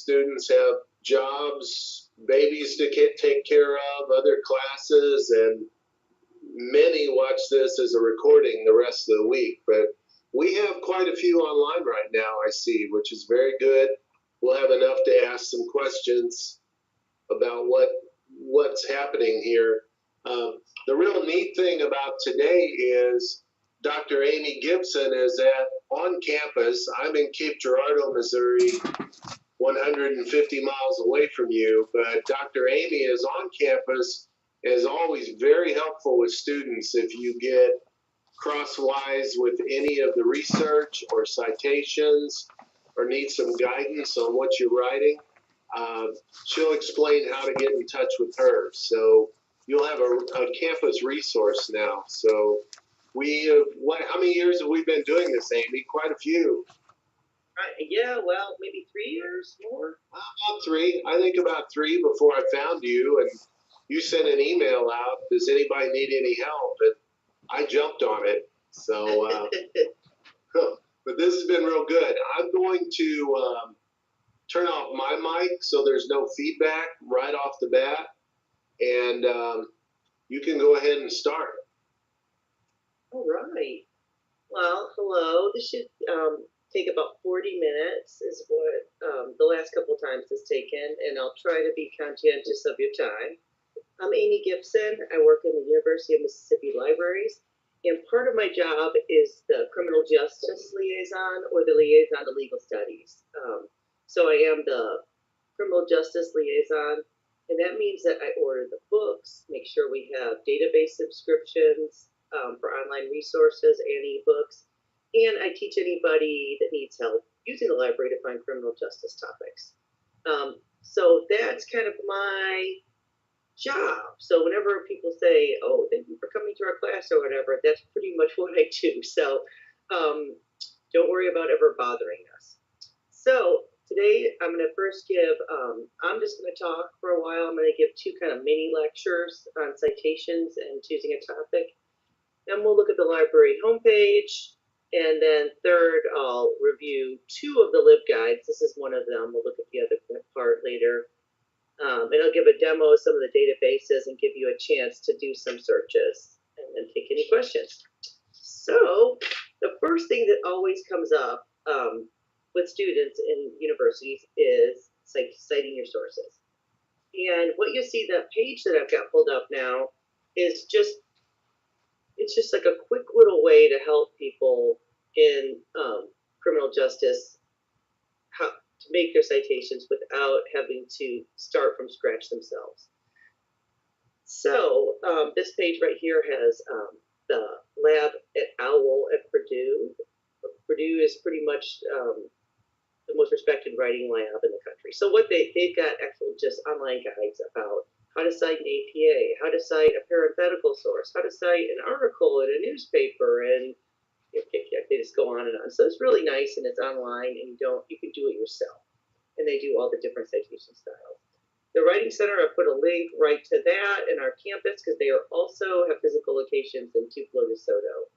students have jobs, babies to take care of, other classes, and many watch this as a recording the rest of the week. But we have quite a few online right now, I see, which is very good. We'll have enough to ask some questions about what's happening here. The real neat thing about today is Dr. Amy Gibson is on campus. I'm in Cape Girardeau, Missouri, 150 miles away from you, but Dr. Amy is on campus, is always very helpful with students if you get crosswise with any of the research or citations or need some guidance on what you're writing. She'll explain how to get in touch with her. So you'll have a campus resource now. So how many years have we been doing this, Amy? Quite a few. Yeah, well, maybe 3 years more. About 3. I think about 3 before I found you, and you sent an email out. Does anybody need any help? And I jumped on it. So, but this has been real good. I'm going to turn off my mic so there's no feedback right off the bat, and you can go ahead and start. All right. Well, hello. This should take about 40 minutes is what the last couple times has taken, and I'll try to be conscientious of your time. I'm Amy Gibson. I work in the University of Mississippi Libraries, and part of my job is the criminal justice liaison or the liaison to legal studies. So I am the criminal justice liaison, and that means that I order the books, make sure we have database subscriptions for online resources and ebooks, and I teach anybody that needs help using the library to find criminal justice topics. So that's kind of my job. So whenever people say, oh, thank you for coming to our class or whatever, that's pretty much what I do. So don't worry about ever bothering us. So today I'm going to first give, I'm just going to talk for a while. I'm going to give 2 kind of mini lectures on citations and choosing a topic. Then we'll look at the library homepage. And then third, I'll review 2 of the LibGuides. This is one of them. We'll look at the other part later. And I'll give a demo of some of the databases and give you a chance to do some searches and then take any questions. So the first thing that always comes up with students in universities is citing your sources. And what you see, that page that I've got pulled up now is it's just like a quick little way to help people in criminal justice to make their citations without having to start from scratch themselves. So this page right here has the lab at OWL at Purdue. Purdue is pretty much the most respected writing lab in the country. So what they've got actual just online guides about how to cite an APA, how to cite a parenthetical source, how to cite an article in a newspaper, and they just go on and on. So it's really nice, and it's online, and you can do it yourself. And they do all the different citation styles. The Writing Center, I put a link right to that in our campus because they also have physical locations in Tupelo, DeSoto.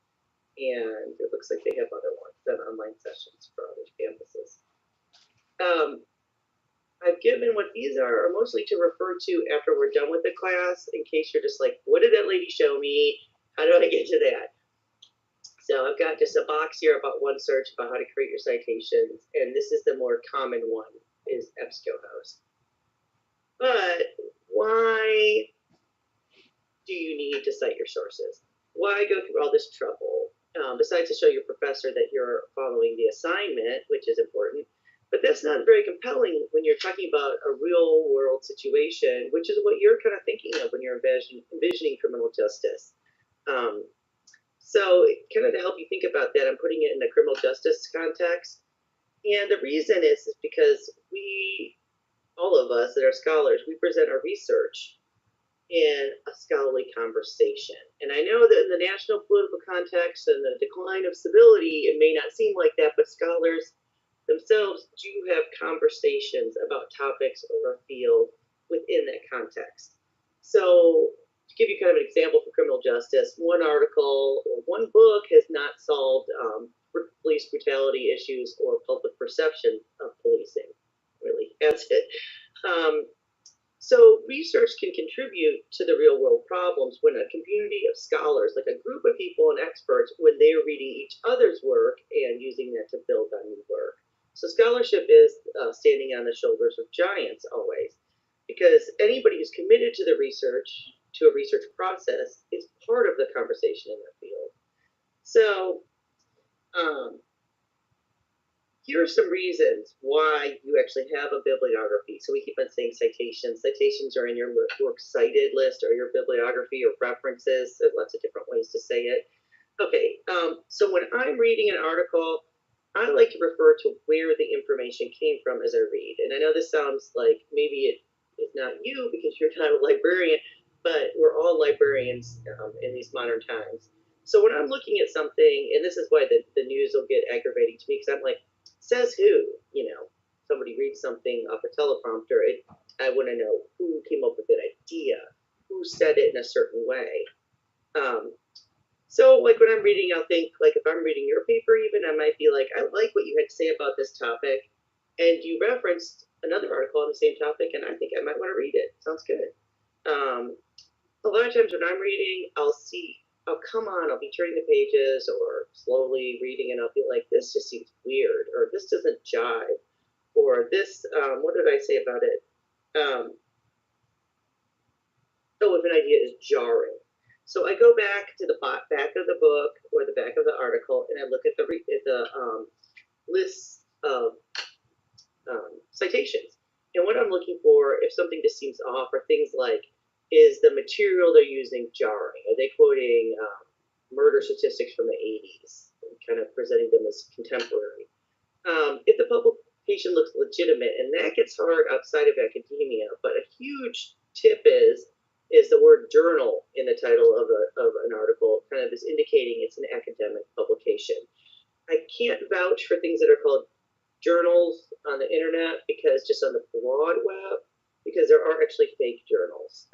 And it looks like they have other ones, done online sessions for other campuses. I've given what these are mostly to refer to after we're done with the class, in case you're just like, what did that lady show me? How do I get to that? So I've got just a box here about one search about how to create your citations, and this is the more common one, is EBSCOhost. But why do you need to cite your sources? Why go through all this trouble? Besides to show your professor that you're following the assignment, which is important, but that's not very compelling when you're talking about a real world situation, which is what you're kind of thinking of when you're envisioning criminal justice. So kind of to help you think about that, I'm putting it in the criminal justice context. And the reason is because all of us that are scholars, we present our research in a scholarly conversation. And I know that in the national political context and the decline of civility, it may not seem like that, but scholars themselves do have conversations about topics or a field within that context. So to give you kind of an example for criminal justice, one article or one book has not solved police brutality issues or public perception of policing, really. That's it. So research can contribute to the real world problems when a community of scholars, like a group of people and experts, when they are reading each other's work and using that to build on new work. So scholarship is standing on the shoulders of giants always, because anybody who's committed to the research, to a research process, is part of the conversation in their field. So here are some reasons why you actually have a bibliography. So we keep on saying citations. Citations are in your works cited list or your bibliography or references. There's lots of different ways to say it. Okay, so when I'm reading an article, I like to refer to where the information came from as I read. And I know this sounds like maybe it is not you because you're not a librarian, but we're all librarians in these modern times. So when I'm looking at something, and this is why the news will get aggravating to me, because I'm like, says who? You know, somebody reads something off a teleprompter. I want to know who came up with that idea, who said it in a certain way. So like when I'm reading, I'll think, like if I'm reading your paper even, I might be like, I like what you had to say about this topic, and you referenced another article on the same topic, and I think I might want to read it. Sounds good. A lot of times when I'm reading, I'll see, oh, come on, I'll be turning the pages or slowly reading, and I'll be like, this just seems weird, or this doesn't jive, or this, what did I say about it? Oh, if an idea is jarring. So I go back to the back of the book or the back of the article, and I look at the list of citations. And what I'm looking for, if something just seems off, are things like, is the material they're using jarring? Are they quoting murder statistics from the 80s, kind of presenting them as contemporary? If the publication looks legitimate, and that gets hard outside of academia, but a huge tip is the word journal in the title of an article, kind of is indicating it's an academic publication. I can't vouch for things that are called journals on the internet, because just on the broad web, because there are actually fake journals,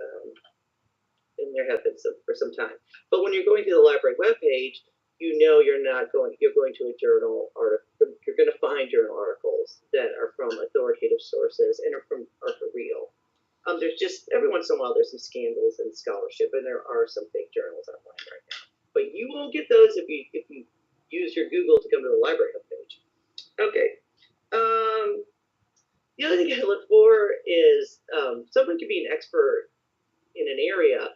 and there have been some for some time. But when you're going to the library webpage, you know you're going to a journal article. You're going to find journal articles that are from authoritative sources and are for real. There's just every once in a while there's some scandals in scholarship, and there are some fake journals online right now. But you won't get those if you use your Google to come to the library homepage. Okay. The other thing I look for is someone can be an expert in an area,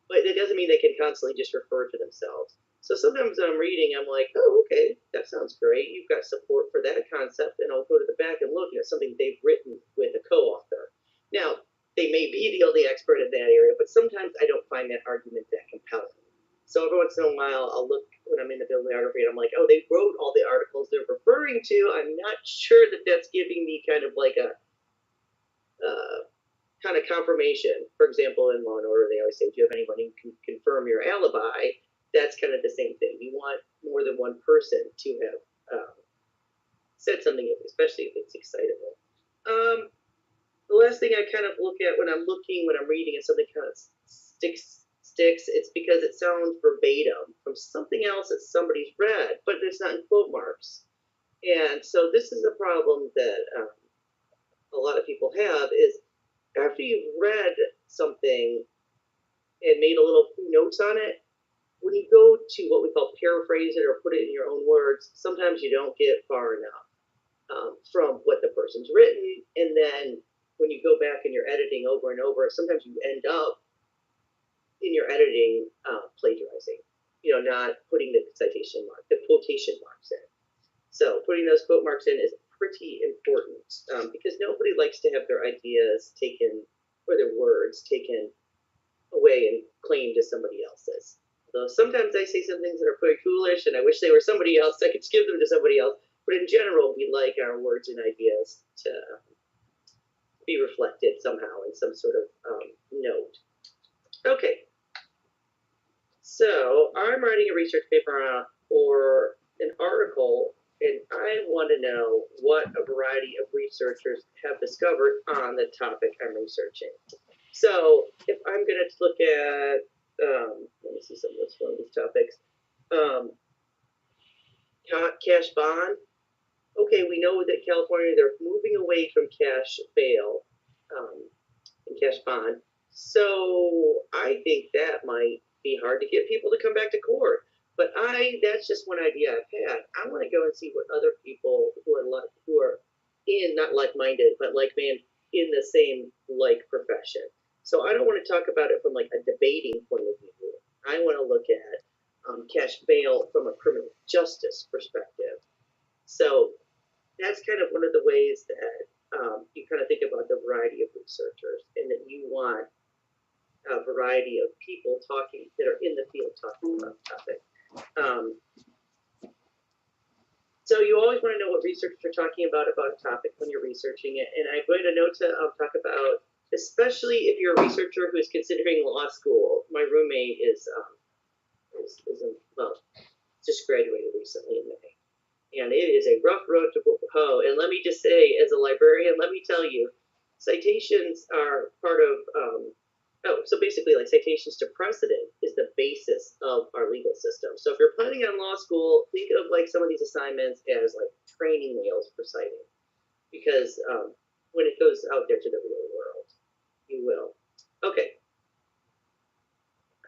but it doesn't mean they can constantly just refer to themselves. So sometimes when I'm reading, I'm like, oh, okay, that sounds great. You've got support for that concept, and I'll go to the back and look at something they've written with a co-author. Now, they may be the only expert in that area, but sometimes I don't find that argument that compelling. So every once in a while, I'll look when I'm in the bibliography, and I'm like, oh, they wrote all the articles they're referring to. I'm not sure that that's giving me kind of like a kind of confirmation. For example, in Law and Order, they always say, do you have anyone who can confirm your alibi? That's kind of the same thing. You want more than one person to have said something, especially if it's excitable. The last thing I kind of look at when I'm reading, and something kind of sticks, it's because it sounds verbatim from something else that somebody's read, but it's not in quote marks. And so this is a problem that a lot of people have, is after you've read something and made a little notes on it, when you go to what we call paraphrase it or put it in your own words, sometimes you don't get far enough from what the person's written. And then when you go back and you're editing over and over, sometimes you end up in your editing plagiarizing, not putting the quotation marks in. So putting those quote marks in is pretty important because nobody likes to have their ideas taken, or their words taken away and claimed as somebody else's. Though sometimes I say some things that are pretty foolish, and I wish they were somebody else. I could give them to somebody else. But in general, we like our words and ideas to be reflected somehow in some sort of note. Okay. So I'm writing a research paper or an article, and I want to know what a variety of researchers have discovered on the topic I'm researching. So if I'm going to look at, let me see one of these topics. Cash bond. okay, we know that California, they're moving away from cash bail and cash bond. So I think that might be hard to get people to come back to court. But that's just one idea I've had. I want to go and see what other people who are in, not like-minded, but like-minded in the same like profession. So I don't want to talk about it from like a debating point of view. I want to look at cash bail from a criminal justice perspective. So that's kind of one of the ways that you kind of think about the variety of researchers, and that you want a variety of people talking that are in the field talking about the topic. So you always want to know what researchers are talking about a topic when you're researching it. And I'm going to note to talk about, especially if you're a researcher who is considering law school. My roommate is just graduated recently in May. And it is a rough road to hoe. And let me just say, as a librarian, let me tell you, citations are part of, so basically, like, citations to precedent is the basis of our legal system. So if you're planning on law school, think of like some of these assignments as like training wheels for citing, because when it goes out there to the real world, you will. Okay.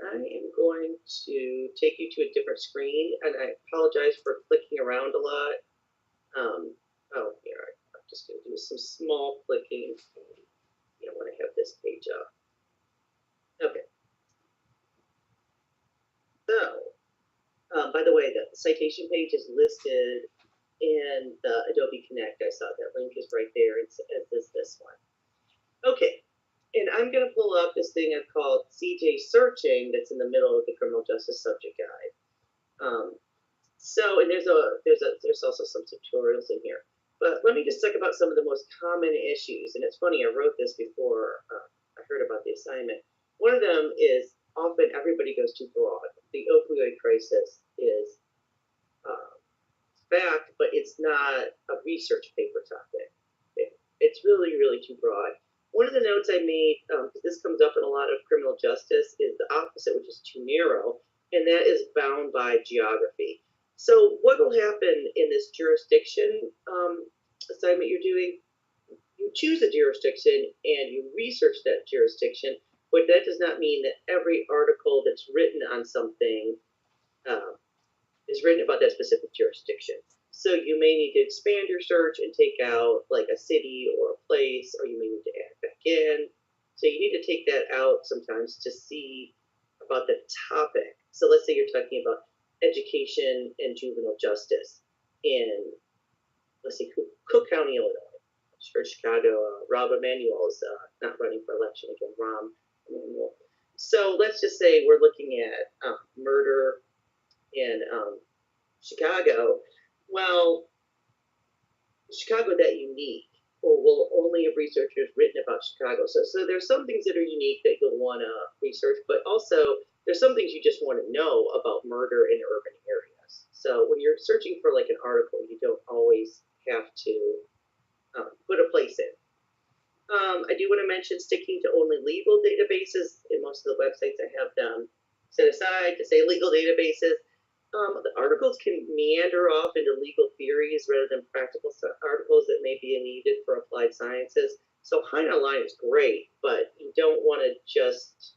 I am going to take you to a different screen, and I apologize for clicking around a lot. Here, I'm just going to do some small clicking. You don't want to have this page up. Okay. So, by the way, the citation page is listed in the Adobe Connect. I saw that link is right there, as is this one. Okay. And I'm going to pull up this thing I've called CJ Searching that's in the middle of the Criminal Justice Subject Guide. And there's also some tutorials in here. But let me just talk about some of the most common issues. And it's funny, I wrote this before I heard about the assignment. One of them is often everybody goes too broad. The opioid crisis is fact, but it's not a research paper topic. It's really, really too broad. One of the notes I made, because this comes up in a lot of criminal justice, is the opposite, which is too narrow, and that is bound by geography. So what will happen in this jurisdiction assignment you're doing? You choose a jurisdiction and you research that jurisdiction, but that does not mean that every article that's written on something is written about that specific jurisdiction. So you may need to expand your search and take out like a city or a place, or you may need to add back in. So you need to take that out sometimes to see about the topic. So let's say you're talking about education and juvenile justice in, let's say, Cook County, Illinois. For Chicago, Rob Emanuel is not running for election again. Rahm Emanuel. So let's just say we're looking at murder in Chicago. Well, Chicago that unique, or will only have researchers written about Chicago. So there's some things that are unique that you'll want to research, but also there's some things you just want to know about murder in urban areas. So when you're searching for like an article, you don't always have to put a place in. I do want to mention sticking to only legal databases. In most of the websites, I have them set aside to say legal databases. The articles can meander off into legal theories rather than practical articles that may be needed for applied sciences. So high on line is great, but you don't want to just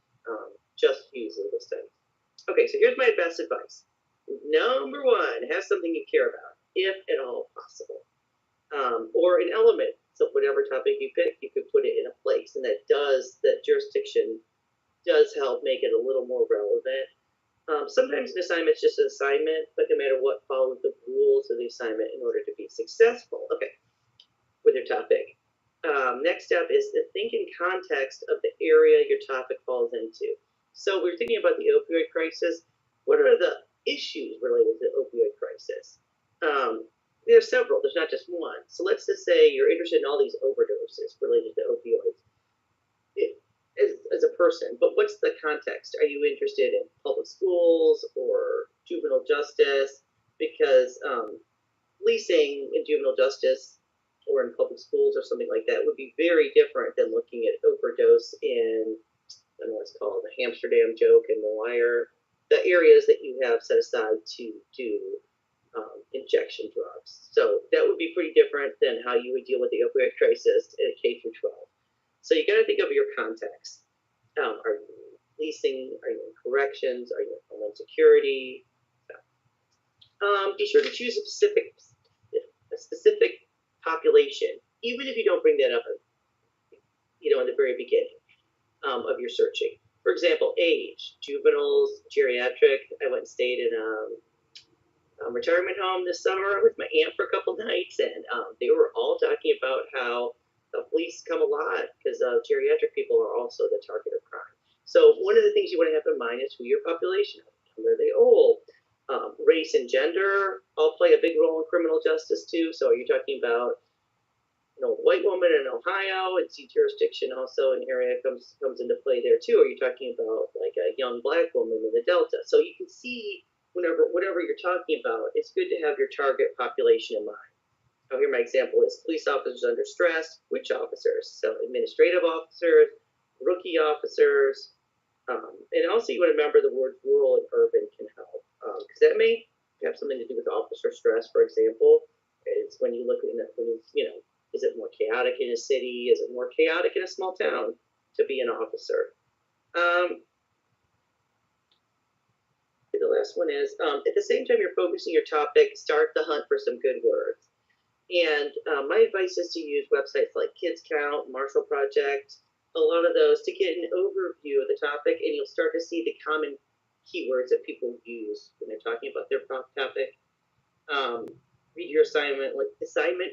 use legal studies. Okay, so here's my best advice. Number one, have something you care about, if at all possible, or an element. So whatever topic you pick, you could put it in a place, and that jurisdiction does help make it a little more relevant. Sometimes an assignment is just an assignment, but no matter what, follow the rules of the assignment in order to be successful. Okay, with your topic. Next step is to think in context of the area your topic falls into. So we're thinking about the opioid crisis. What are the issues related to the opioid crisis? There are several. There's not just one. So let's just say you're interested in all these overdoses related to opioids. As a person, but what's the context? Are you interested in public schools or juvenile justice? Because policing in juvenile justice or in public schools or something like that would be very different than looking at overdose in, I don't know what it's called, the Amsterdam Joke and The Wire, the areas that you have set aside to do injection drugs. So that would be pretty different than how you would deal with the opioid crisis at K through 12. So you got to think of your context. Are you leasing? Are you in corrections? Are you in homeland security? Be sure to choose a specific population, even if you don't bring that up, in the very beginning of your searching. For example, age, juveniles, geriatric. I went and stayed in a retirement home this summer with my aunt for a couple nights, and they were all talking about how the police come a lot because geriatric people are also the target of crime. So one of the things you want to have in mind is who your population is. Are they old? Race and gender all play a big role in criminal justice too. So are you talking about an old white woman in Ohio? It's jurisdiction also an area comes into play there too. Are you talking about like a young black woman in the Delta? So you can see whatever you're talking about, it's good to have your target population in mind. Here my example is police officers under stress. Which officers? So administrative officers, rookie officers, and also you want to remember the words rural and urban can help, because that may have something to do with officer stress. For example, it's when you look at is it more chaotic in a city? Is it more chaotic in a small town to be an officer? The last one is, at the same time you're focusing your topic, start the hunt for some good words. And my advice is to use websites like Kids Count, Marshall Project, a lot of those to get an overview of the topic, and you'll start to see the common keywords that people use when they're talking about their topic. Read your assignment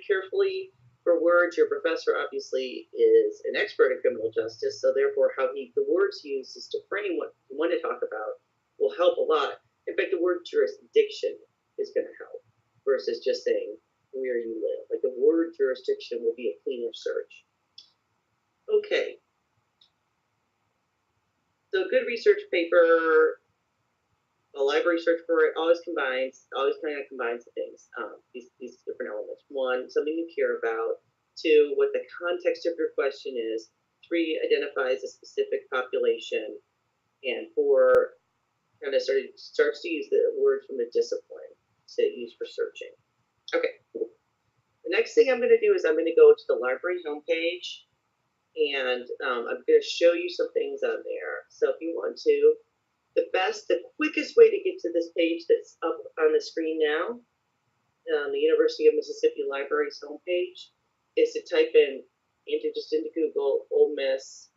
carefully for words. Your professor obviously is an expert in criminal justice, so therefore the words used is to frame what you want to talk about will help a lot. In fact, the word jurisdiction is going to help versus just saying where you live. Like the word jurisdiction will be a cleaner search. Okay. So a good research paper, a library search for it always kind of combines the things, these different elements. One, something you care about. Two, what the context of your question is. Three, identifies a specific population. And four, kind of starts to use the words from the discipline to use for searching. Okay. The next thing I'm going to do is I'm going to go to the library homepage, and I'm going to show you some things on there. So if you want to, the quickest way to get to this page that's up on the screen now, the University of Mississippi Library's homepage, is to type into Google Ole Miss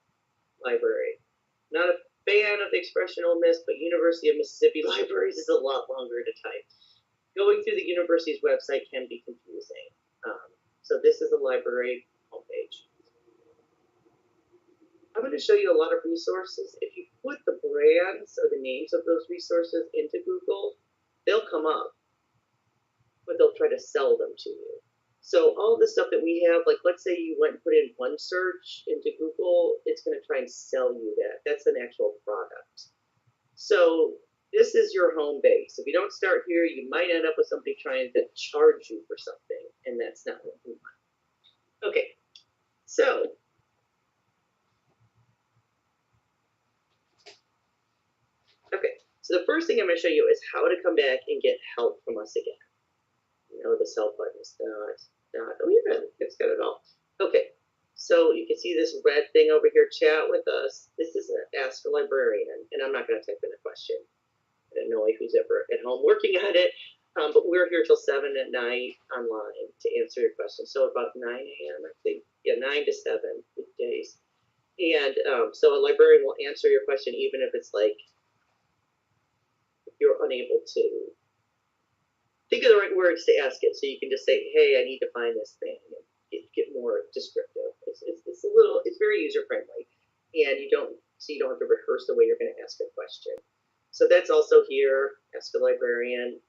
Library. Not a fan of the expression Ole Miss, but University of Mississippi Libraries is a lot longer to type. Going through the university's website can be confusing. So this is the library homepage. I'm going to show you a lot of resources. If you put the brands or the names of those resources into Google, they'll come up, but they'll try to sell them to you. So all the stuff that we have, like let's say you went and put in one search into Google, it's going to try and sell you that. That's an actual product. So this is your home base. If you don't start here, you might end up with somebody trying to charge you for something, and that's not what we want. Okay, so the first thing I'm going to show you is how to come back and get help from us again. This help button is not, oh yeah, it's got it all. Okay, so you can see this red thing over here, chat with us. This is an Ask a Librarian, and I'm not going to type in a question. I don't know who's ever at home working on it, but we're here till 7 at night online to answer your questions. So about 9 a.m., I think, 9 to 7 weekdays. And so a librarian will answer your question even if it's like you're unable to think of the right words to ask it. So you can just say, hey, I need to find this thing, and get more descriptive. It's very user friendly, and you don't have to rehearse the way you're going to ask a question. So that's also here. Ask a Librarian.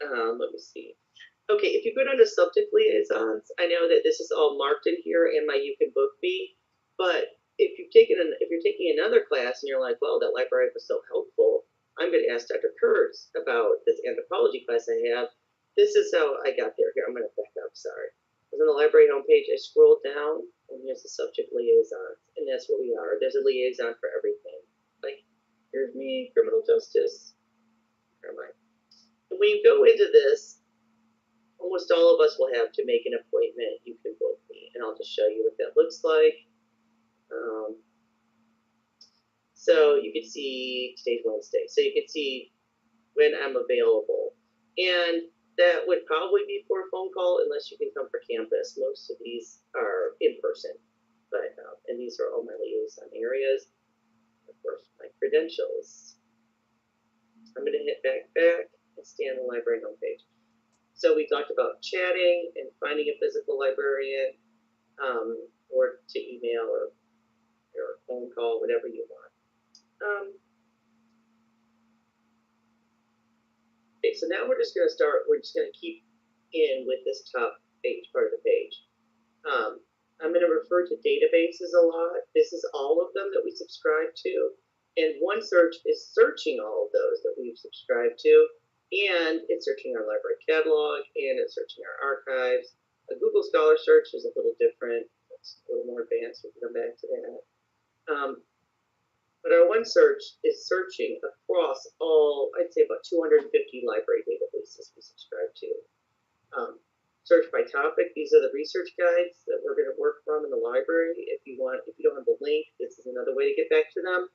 Let me see. Okay, if you go down to subject liaisons, I know that this is all marked in here in my You Can Book Me, but if you're taking another class and you're like, well, that librarian was so helpful, I'm going to ask Dr. Kurtz about this anthropology class I have. This is how I got there. Here, I'm going to back up, sorry. I was on the library homepage, I scrolled down, and here's the subject liaisons, and that's what we are. There's a liaison for everything. Like, here's me, criminal justice. Where am I? when you go into this, almost all of us will have to make an appointment. You can book me, and I'll just show you what that looks like. So you can see today's Wednesday. So you can see when I'm available. And that would probably be for a phone call unless you can come for campus. Most of these are in person. But and these are all my liaison areas. Of course, my credentials. I'm going to hit back and stay on the library homepage. So we talked about chatting and finding a physical librarian, or to email or phone call, whatever you want. Okay, so now we're just going to start. We're just going to keep in with this top page, part of the page. I'm going to refer to databases a lot. This is all of them that we subscribe to. And OneSearch is searching all of those that we've subscribed to. And it's searching our library catalog, and it's searching our archives. A Google Scholar search is a little different. It's a little more advanced. We can come back to that. But our OneSearch is searching across all, I'd say about 250 library databases we subscribe to. Search by topic. These are the research guides that we're going to work from in the library. If you don't have the link, this is another way to get back to them.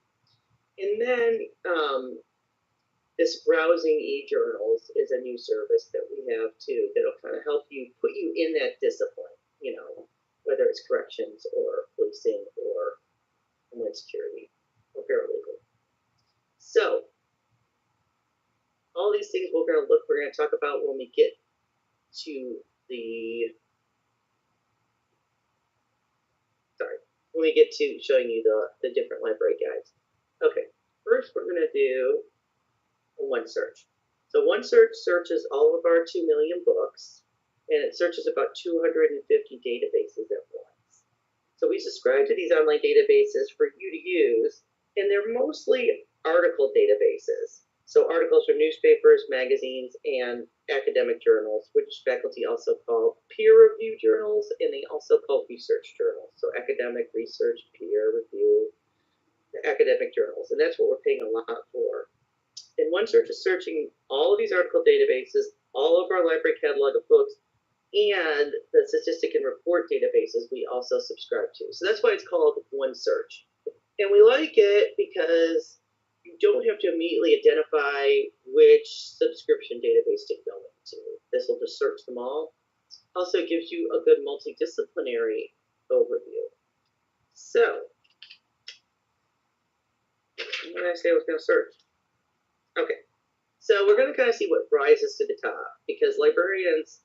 And then this browsing e-journals is a new service that we have too that'll kind of help you put you in that discipline, whether it's corrections or policing or homeland security or paralegal. So all these things we're going to talk about when we get to showing you the different library guides. Okay, first we're going to do OneSearch. So OneSearch searches all of our 2 million books, and it searches about 250 databases at once. So we subscribe to these online databases for you to use, and they're mostly article databases. So articles from newspapers, magazines, and academic journals, which faculty also call peer-reviewed journals, and they also call research journals. So academic research, peer review, academic journals, and that's what we're paying a lot for. And OneSearch is searching all of these article databases, all of our library catalog of books, and the statistic and report databases we also subscribe to. So that's why it's called OneSearch. And we like it because you don't have to immediately identify which subscription database to go into. This will just search them all. Also gives you a good multidisciplinary overview. So, what did I say I was going to search? Okay, so we're going to kind of see what rises to the top, because librarians,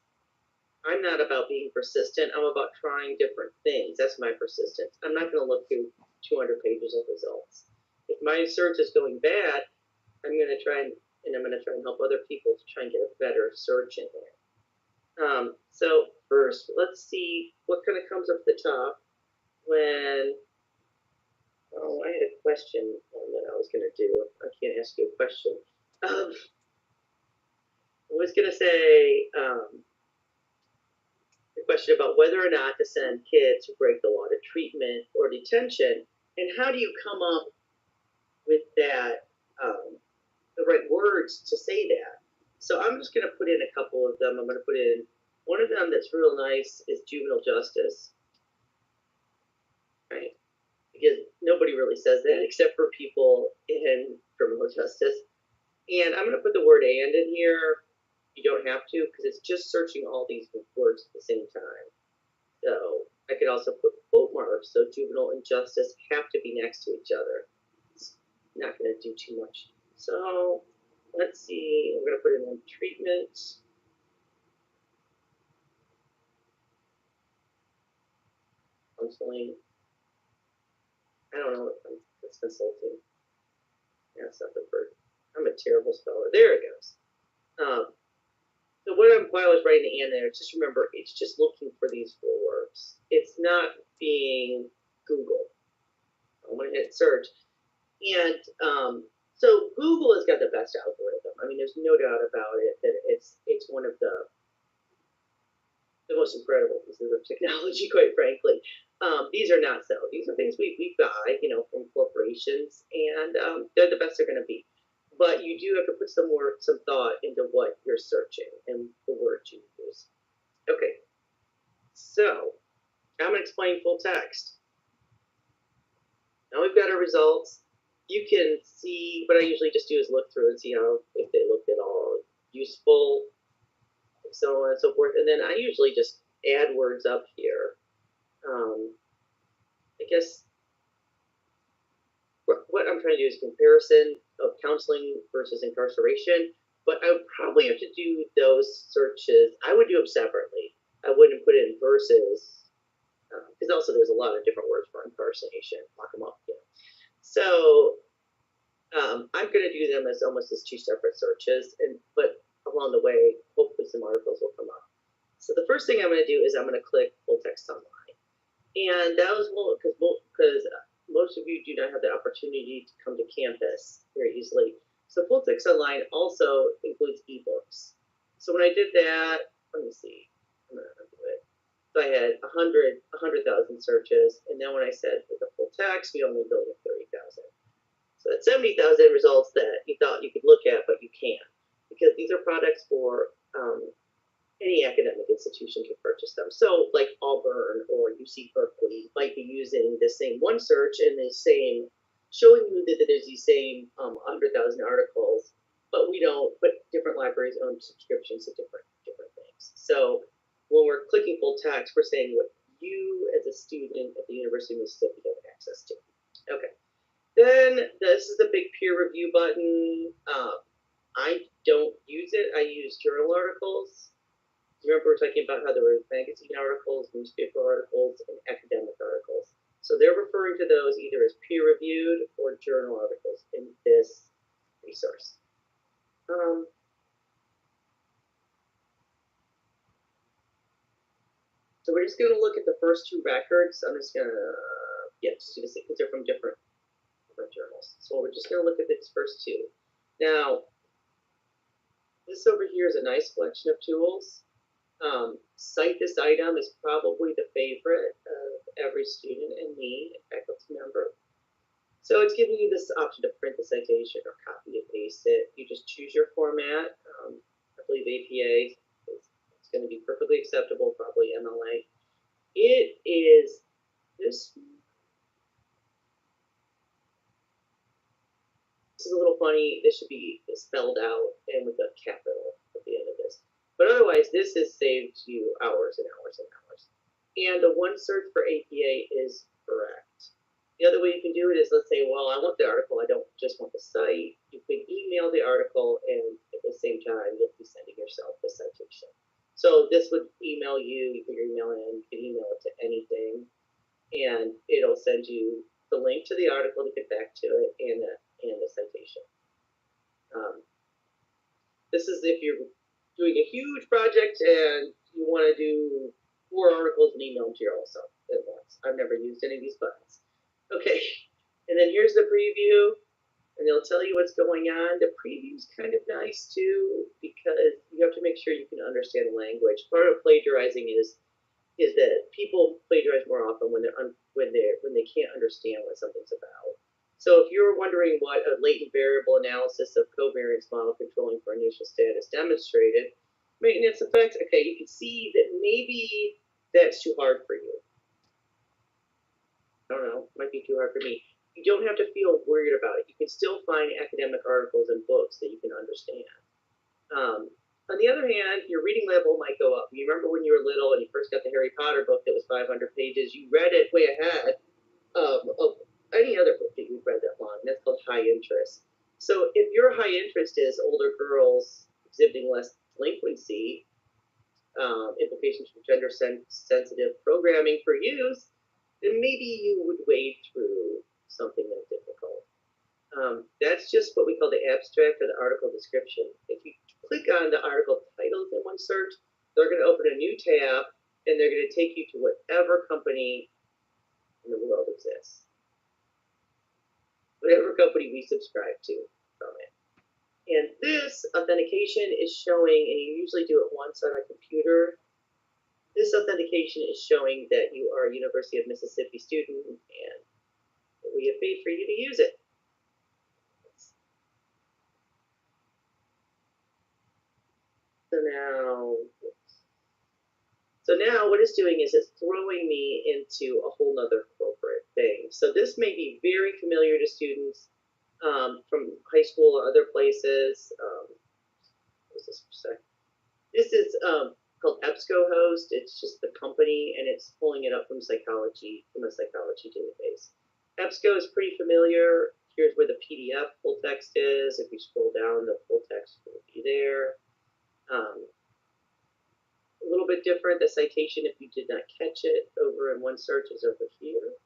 I'm not about being persistent. I'm about trying different things. That's my persistence. I'm not going to look through 200 pages of results. If my search is going bad, I'm going to try and help other people to try and get a better search in there. So first, let's see what kind of comes up at the top when. Oh, I had a question that I was going to do. I can't ask you a question. I was going to say a question about whether or not to send kids who break the law to treatment or detention, and how do you come up with that, the right words to say that. So I'm just going to put in a couple of them. I'm going to put in one of them that's real nice is juvenile justice, right? Because nobody really says that except for people in criminal justice. And I'm going to put the word "and" in here. You don't have to, because it's just searching all these words at the same time. So I could also put quote marks, so juvenile and justice have to be next to each other. It's not going to do too much. So let's see, we're going to put in treatment. Counseling. I don't know, it's consulting. Yeah, it's not the word. I'm a terrible speller. There it goes. So while I was writing the "and" there, just remember, it's just looking for these 4 words. It's not being Google. I'm going to hit search. And so Google has got the best algorithm. I mean, there's no doubt about it that it's one of the most incredible pieces of technology, quite frankly. These are not so. These are things we buy, from corporations, and they're the best they're going to be. but you do have to put some thought into what you're searching and the words you use. Okay, so I'm going to explain full text. Now we've got our results. You can see, what I usually just do is look through and see if they look at all useful, so on and so forth. And then I usually just add words up here. I guess what I'm trying to do is comparison of counseling versus incarceration, but I would probably have to do those searches. I would do them separately. I wouldn't put in versus, because also there's a lot of different words for incarceration. Lock them up. You know. So I'm going to do them as almost as two separate searches, but along the way, hopefully some articles will come up. So the first thing I'm going to do is I'm going to click full text online, and that was because most of you do not have the opportunity to come to campus very easily. So full text online also includes ebooks. So when I did that, let me see, I'm going to do it. So I had 100,000 searches, and then when I said with the full text, we only go to 30,000. So that's 70,000 results that you thought you could look at, but you can't, because these are products for any academic institution can purchase them. So like Auburn or UC Berkeley might be using the same one search and the same, showing you that there's these same 100,000 articles, but we don't, but different libraries own subscriptions to different things. So when we're clicking full text, we're saying what you as a student at the University of Mississippi have access to. Okay. Then this is the big peer review button. I don't use it. I use journal articles. Remember, we're talking about how there were magazine articles, newspaper articles, and academic articles. So they're referring to those either as peer-reviewed or journal articles in this resource. So we're just going to look at the first two records. I'm just going to, just do this because they're from different journals. So we're just going to look at these first two. Now, this over here is a nice collection of tools. Cite this item is probably the favorite of every student and me, a faculty member. So it's giving you this option to print the citation or copy and paste it. You just choose your format. I believe APA is going to be perfectly acceptable, probably MLA. It is this. This is a little funny. This should be spelled out and with a capital at the end of this. But otherwise, this has saved you hours and hours and hours. And the one search for APA is correct. The other way you can do it is, let's say, well, I want the article, I don't just want the site. You can email the article, and at the same time, you'll be sending yourself the citation. So this would email you, you put your email in, you can email it to anything, and it'll send you the link to the article to get back to it and the citation. This is if you're doing a huge project and you want to do 4 articles and email them to you also at once. I've never used any of these buttons. Okay, and then here's the preview, and they'll tell you what's going on. The preview's kind of nice too, because you have to make sure you can understand the language. Part of plagiarizing is that people plagiarize more often when they can't understand what something's about. So if you're wondering what a latent variable analysis of covariance model controlling for initial status demonstrated, maintenance effects, okay, you can see that maybe that's too hard for you. I don't know, it might be too hard for me. You don't have to feel worried about it. You can still find academic articles and books that you can understand. On the other hand, your reading level might go up. You remember when you were little and you first got the Harry Potter book that was 500 pages, you read it way ahead of any other book that you've read that long. That's called high interest. So if your high interest is older girls exhibiting less delinquency, implications from gender-sensitive programming for youth, then maybe you would wade through something that difficult. That's just what we call the abstract or the article description. If you click on the article titles in one search, they're going to open a new tab, and they're going to take you to whatever company in the world exists. Whatever company we subscribe to from it. And this authentication is showing, and you usually do it once on a computer. This authentication is showing that you are a University of Mississippi student, and we have paid for you to use it. So now what it's doing is it's throwing me into a whole nother corporate thing. So this may be very familiar to students from high school or other places. What was this for a sec? This is called EBSCOhost. It's just the company, and it's pulling it up from a psychology database. EBSCO is pretty familiar. Here's where the PDF full text is. If you scroll down, the full text will be there. A little bit different. The citation, if you did not catch it, over in OneSearch is over here.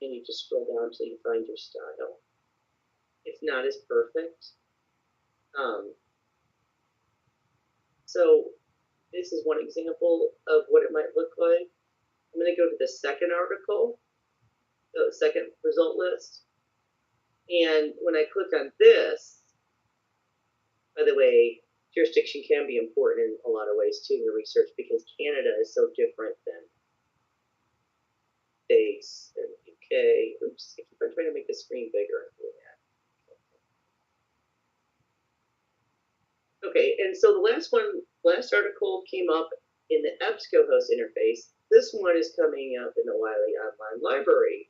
And you just scroll down until you find your style. It's not as perfect. So this is one example of what it might look like. I'm going to go to the second article, the second result list. And when I click on this, by the way, jurisdiction can be important in a lot of ways too in your research, because Canada is so different than States and UK. Oops, I keep on trying to make the screen bigger. Okay, and so the last article came up in the EBSCOhost interface. This one is coming up in the Wiley Online Library,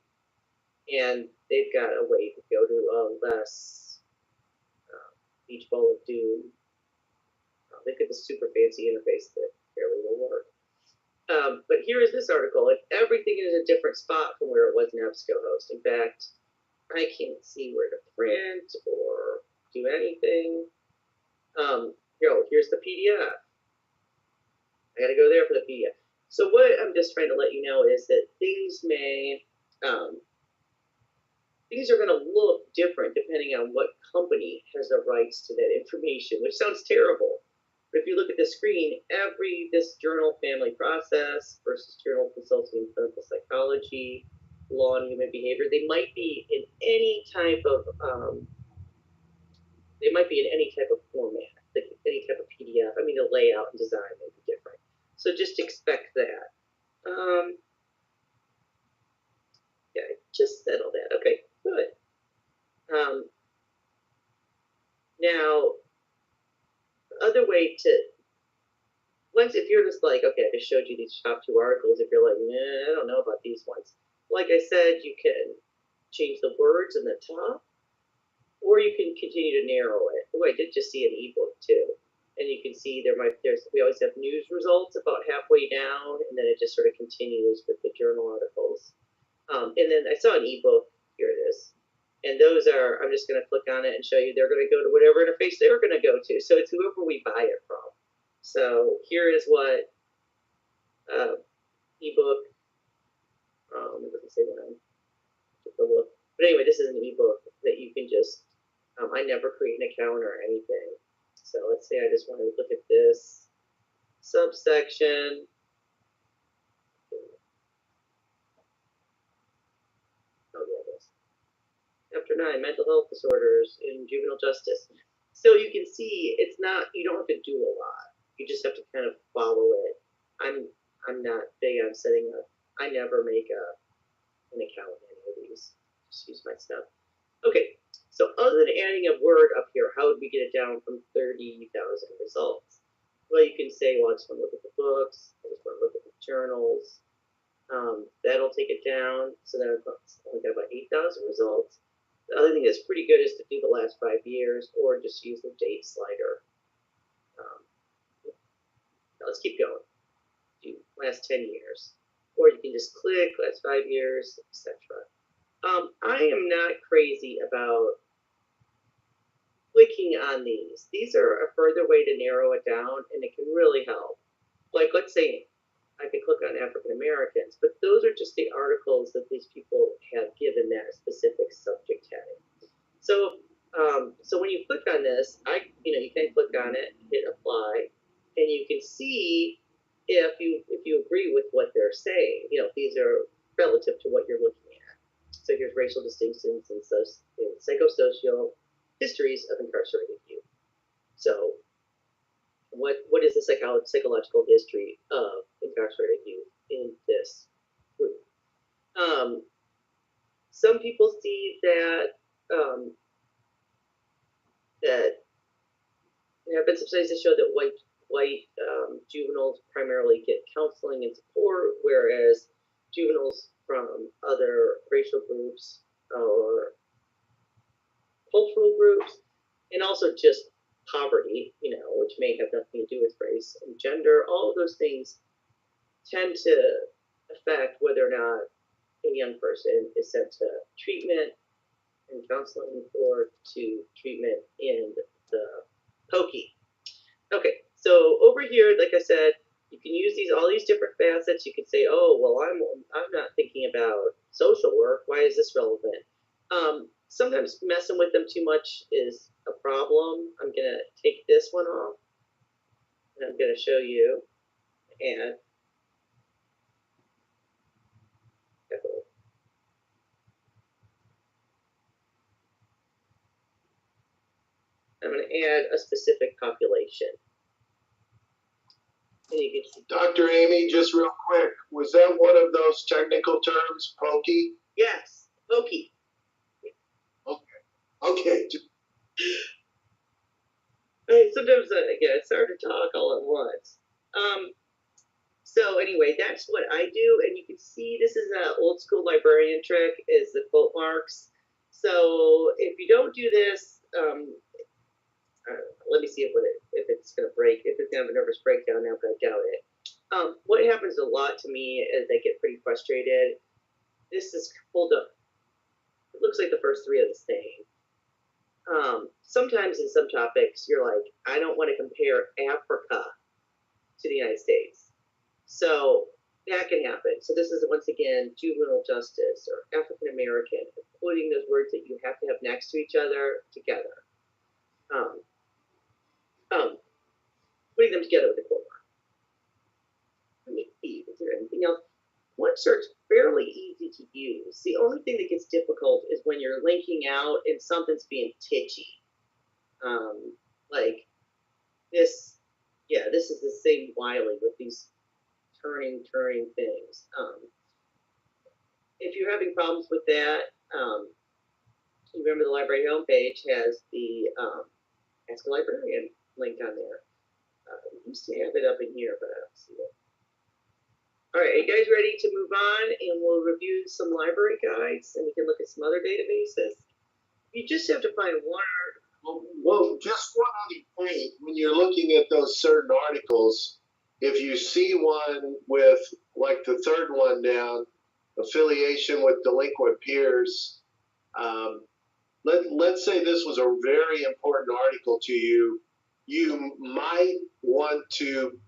and they've got a way to go to a less Beach Ball of Doom. They've got the super fancy interface that barely will work. But here is this article, and everything is in a different spot from where it was in EBSCOhost. In fact, I can't see where to print or do anything. Here's the PDF. I gotta go there for the PDF. So what I'm just trying to let you know is that things are gonna look different depending on what company has the rights to that information, which sounds terrible. But if you look at the screen, this journal Family Process versus Journal Consulting in Clinical Psychology, Law and Human Behavior, they might be in any type of format, like any type of PDF. I mean, the layout and design may be different. So just expect that. Yeah, just settle that. Okay, good. Now, the other way to, if you're just like, okay, I just showed you these top 2 articles, if you're like, nah, I don't know about these ones. Like I said, you can change the words in the top, or you can continue to narrow it. Oh, I did just see an ebook too. And you can see we always have news results about halfway down, and then it just sort of continues with the journal articles. And then I saw an ebook, here it is. And those are, I'm just going to click on it and show you, they're going to go to whatever interface they're going to go to. So it's whoever we buy it from. So here is what ebook, it doesn't say when I took a look. But anyway, this is an ebook that you can just, I never create an account or anything. So let's say I just want to look at this subsection. Oh, yeah, this. Chapter 9, Mental Health Disorders in Juvenile Justice. So you can see it's not, you don't have to do a lot. You just have to kind of follow it. I'm not big on setting up. I never make an account in any of these. Just use my stuff. Okay, so other than adding a word up here, how would we get it down from 30,000 results? Well, you can say, well, I just want to look at the books. I just want to look at the journals. That'll take it down. So then I've only got about 8,000 results. The other thing that's pretty good is to do the last 5 years, or just use the date slider. Now let's keep going. Do last 10 years. Or you can just click last 5 years, etc. I am not crazy about clicking on these. These are a further way to narrow it down, and it can really help. Like, let's say I could click on African Americans, but those are just the articles that these people have given that specific subject heading. So, so when you click on this, you can click on it, hit apply, and you can see if you agree with what they're saying. If these are relative to what you're looking at. So here's racial distinctions and psychosocial histories of incarcerated youth. So what is the psychological history of incarcerated youth in this group? Some people see that There have been some studies that show that white juveniles primarily get counseling and support, whereas juveniles from other racial groups or cultural groups, and also just poverty, which may have nothing to do with race and gender, all of those things tend to affect whether or not a young person is sent to treatment and counseling or to treatment in the pokey. Okay, so over here, like I said, you can use all these different facets. You can say, oh, well, I'm not thinking about social work. Why is this relevant? Sometimes messing with them too much is a problem. I'm gonna take this one off, and I'm gonna show you. And I'm gonna add a specific population. And you can see. Dr. Amy, just real quick, was that one of those technical terms, pokey? Yes, pokey. Okay. Sometimes, again, it's hard to talk all at once. So anyway, that's what I do, and you can see this is an old school librarian trick, is the quote marks. So if you don't do this, let me see if it's going to break, if it's going to have a nervous breakdown now, but I doubt it. What happens a lot to me is I get pretty frustrated. This is pulled up. It looks like the first three of this thing. Sometimes in some topics, you're like, I don't want to compare Africa to the United States. So that can happen. So this is, once again, juvenile justice or African American, putting those words that you have to have next to each other together. Putting them together with a quote mark. Let me see, is there anything else? One search fairly easy to use. The only thing that gets difficult is when you're linking out and something's being titchy. Like this, yeah, this is the same Wiley with these turning things. If you're having problems with that, remember the library homepage has the Ask a Librarian link on there. We used to have it up in here, but I don't see it. All right, are you guys ready to move on? And we'll review some library guides, and we can look at some other databases. You just have to find one article. Well, just one other point. When you're looking at those certain articles, if you see one with, like the third one down, affiliation with delinquent peers, let's say this was a very important article to you, you might want to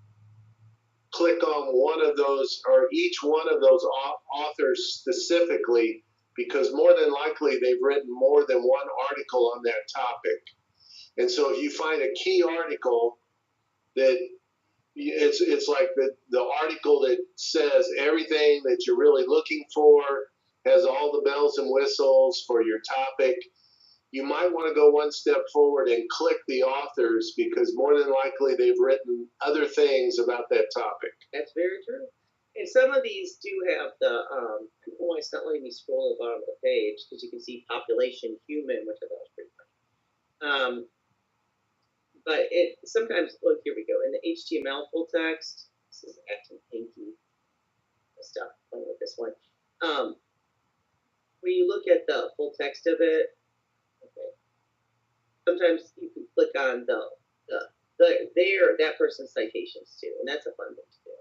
click on one of those or each one of those authors specifically, because more than likely they've written more than one article on that topic. And so if you find a key article that it's like the article that says everything that you're really looking for, has all the bells and whistles for your topic, you might want to go one step forward and click the authors, because more than likely they've written other things about that topic. That's very true. And some of these do have the, I don't know why it's not letting me scroll to the bottom of the page, because you can see population human, which I thought was pretty funny. But it sometimes, look, here we go. In the HTML full text, this is acting hinky stuff. I'll with this one. When you look at the full text of it, okay, sometimes you can click on that person's citations too, and that's a fun thing to do.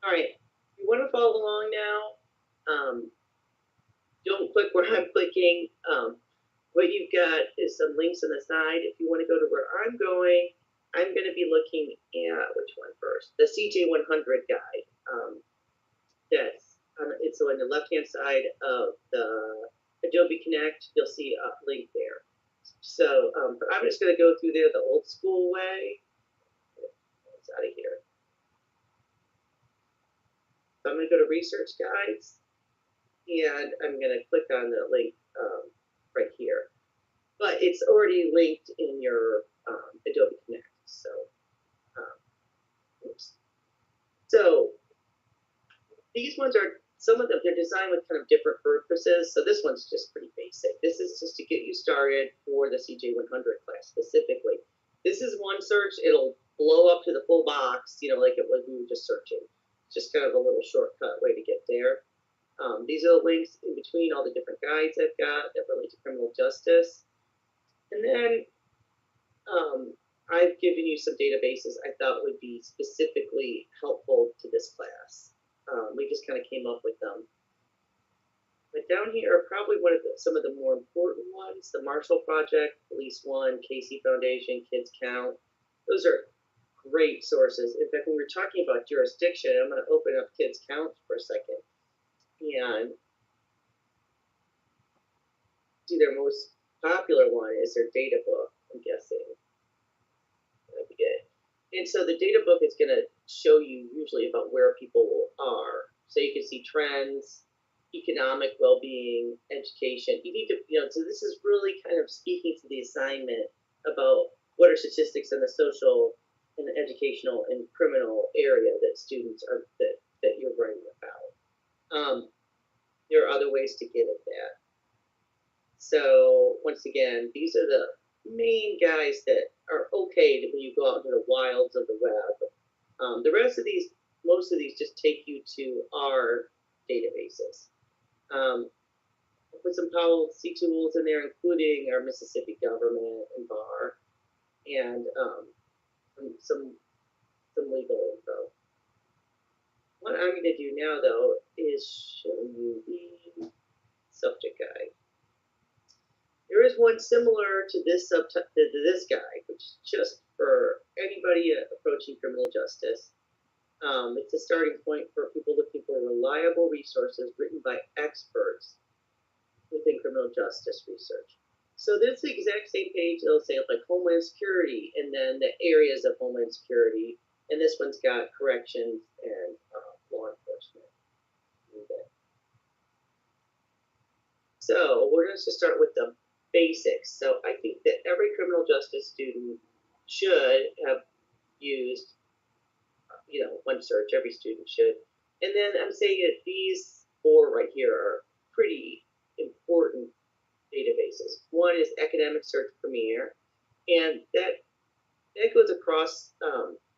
All right, you want to follow along now. Don't click where I'm clicking. What you've got is some links on the side. If you want to go to where I'm going, I'm going to be looking at, which one first? The CJ100 guide. So on the left-hand side of the Adobe Connect, you'll see a link there. So I'm just going to go through there the old school way. It's out of here. So I'm going to go to Research Guides, and I'm going to click on the link right here. But it's already linked in your Adobe Connect. So, oops. So these ones are, some of them, they're designed with kind of different purposes. So this one's just pretty basic. This is just to get you started for the CJ100 class specifically. This is one search. It'll blow up to the full box, like it was we were just searching. Just kind of a little shortcut way to get there. These are the links in between all the different guides I've got that relate to criminal justice. And then I've given you some databases I thought would be specifically helpful to this class. We just kind of came up with them. But down here are probably some of the more important ones: the Marshall Project, Police One, Casey Foundation, Kids Count. Those are great sources. In fact, when we were talking about jurisdiction, I'm going to open up Kids Count for a second. And see, their most popular one is their data book, I'm guessing. And so the data book is going to show you usually about where people are. So you can see trends, economic well-being, education. You need to, so this is really kind of speaking to the assignment about what are statistics in the social and the educational and criminal area that students are, that you're writing about. There are other ways to get at that. So once again, these are the main guys that are okay when you go out into the wilds of the web. The rest of these, most of these just take you to our databases. Put some policy tools in there, including our Mississippi government and bar, and some legal info. What I'm going to do now, though, is show you the subject guide. There is one similar to this guide, which is just for anybody approaching criminal justice. It's a starting point for people looking for reliable resources written by experts within criminal justice research. So this is the exact same page. It'll say like Homeland Security, and then the areas of Homeland Security. And this one's got corrections and law enforcement. Okay. So we're going to start with the basics. So I think that every criminal justice student should have used, one search. Every student should. And then I'm saying that these 4 right here are pretty important databases. One is Academic Search Premier, and that goes across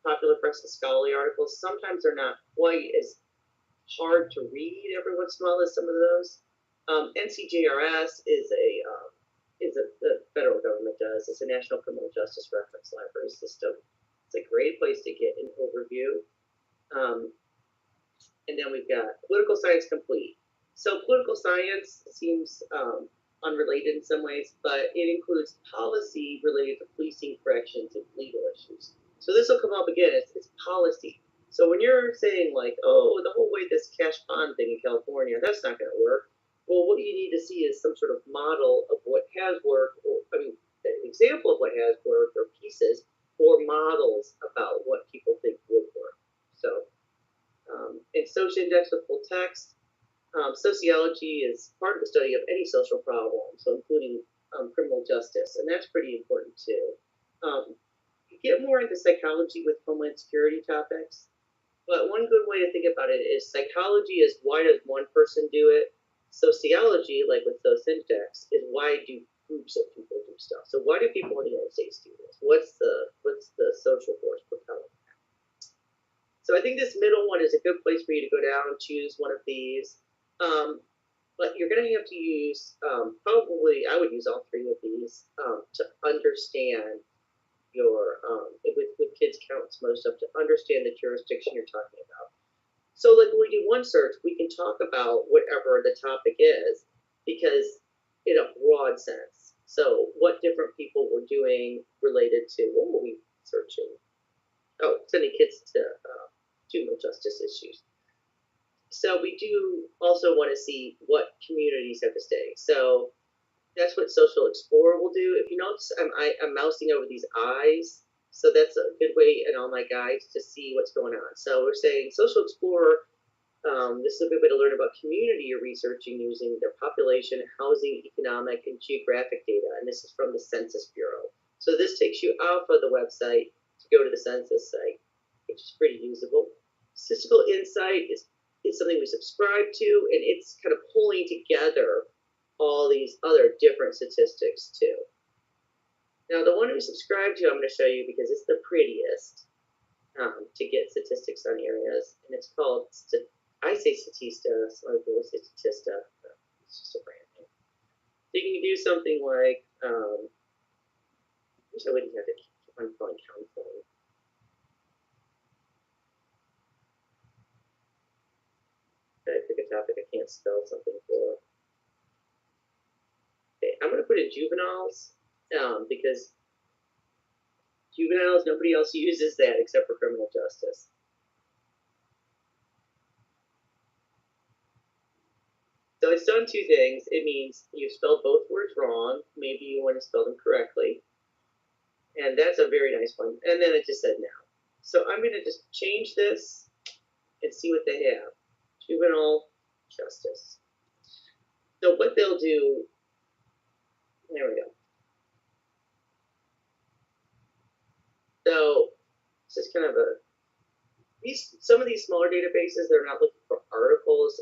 popular press and scholarly articles. Sometimes they're not quite as hard to read every once in a while as some of those. NCJRS is the federal government does. It's a National Criminal Justice Reference Library System. It's a great place to get an overview. And then we've got Political Science Complete. So political science seems unrelated in some ways, but it includes policy related to policing, corrections, and legal issues. So this will come up again. It's policy. So when you're saying like, oh, the whole way this cash bond thing in California, that's not going to work. Well, what you need to see is some sort of model of what has worked, or an example of what has worked, or pieces, or models about what people think would work. So, in Social Index with full text, sociology is part of the study of any social problem, so including criminal justice, and that's pretty important too. You get more into psychology with Homeland Security topics, but one good way to think about it is psychology is why does one person do it? Sociology, like with Social Index, is why do groups of people do stuff. So why do people in the United States do this? What's the social force propelling that? So I think this middle one is a good place for you to go down and choose one of these. But you're going to have to use, probably, I would use all 3 of these to understand your, with Kids Counts, most of, to understand the jurisdiction you're talking about. So like when we do one search, we can talk about whatever the topic is, because in a broad sense. So what different people were doing related to, what were we searching? Oh, sending kids to juvenile justice issues. So we do also want to see what communities have to stay. So that's what Social Explorer will do. If you notice, I'm mousing over these eyes. So that's a good way in all my guides to see what's going on. So we're saying Social Explorer, this is a good way to learn about community you're researching using their population, housing, economic, and geographic data. And this is from the Census Bureau. So this takes you off of the website to go to the census site, which is pretty usable. Statistical Insight is something we subscribe to, and it's kind of pulling together all these other different statistics too. Now, the one we subscribe to, I'm going to show you because it's the prettiest to get statistics on areas, and it's called, I say Statista, some other people say Statista. It's just a brand name. So you can do something like, I wish I wouldn't have to keep on calling counseling. I pick a topic I can't spell something for. Okay, I'm going to put in juveniles because juveniles, nobody else uses that except for criminal justice. So it's done two things. It means you've spelled both words wrong. Maybe you want to spell them correctly. And that's a very nice one. And then it just said now. So I'm going to just change this and see what they have. Juvenile justice. So what they'll do, there we go. So this is kind of some of these smaller databases, they're not looking for articles,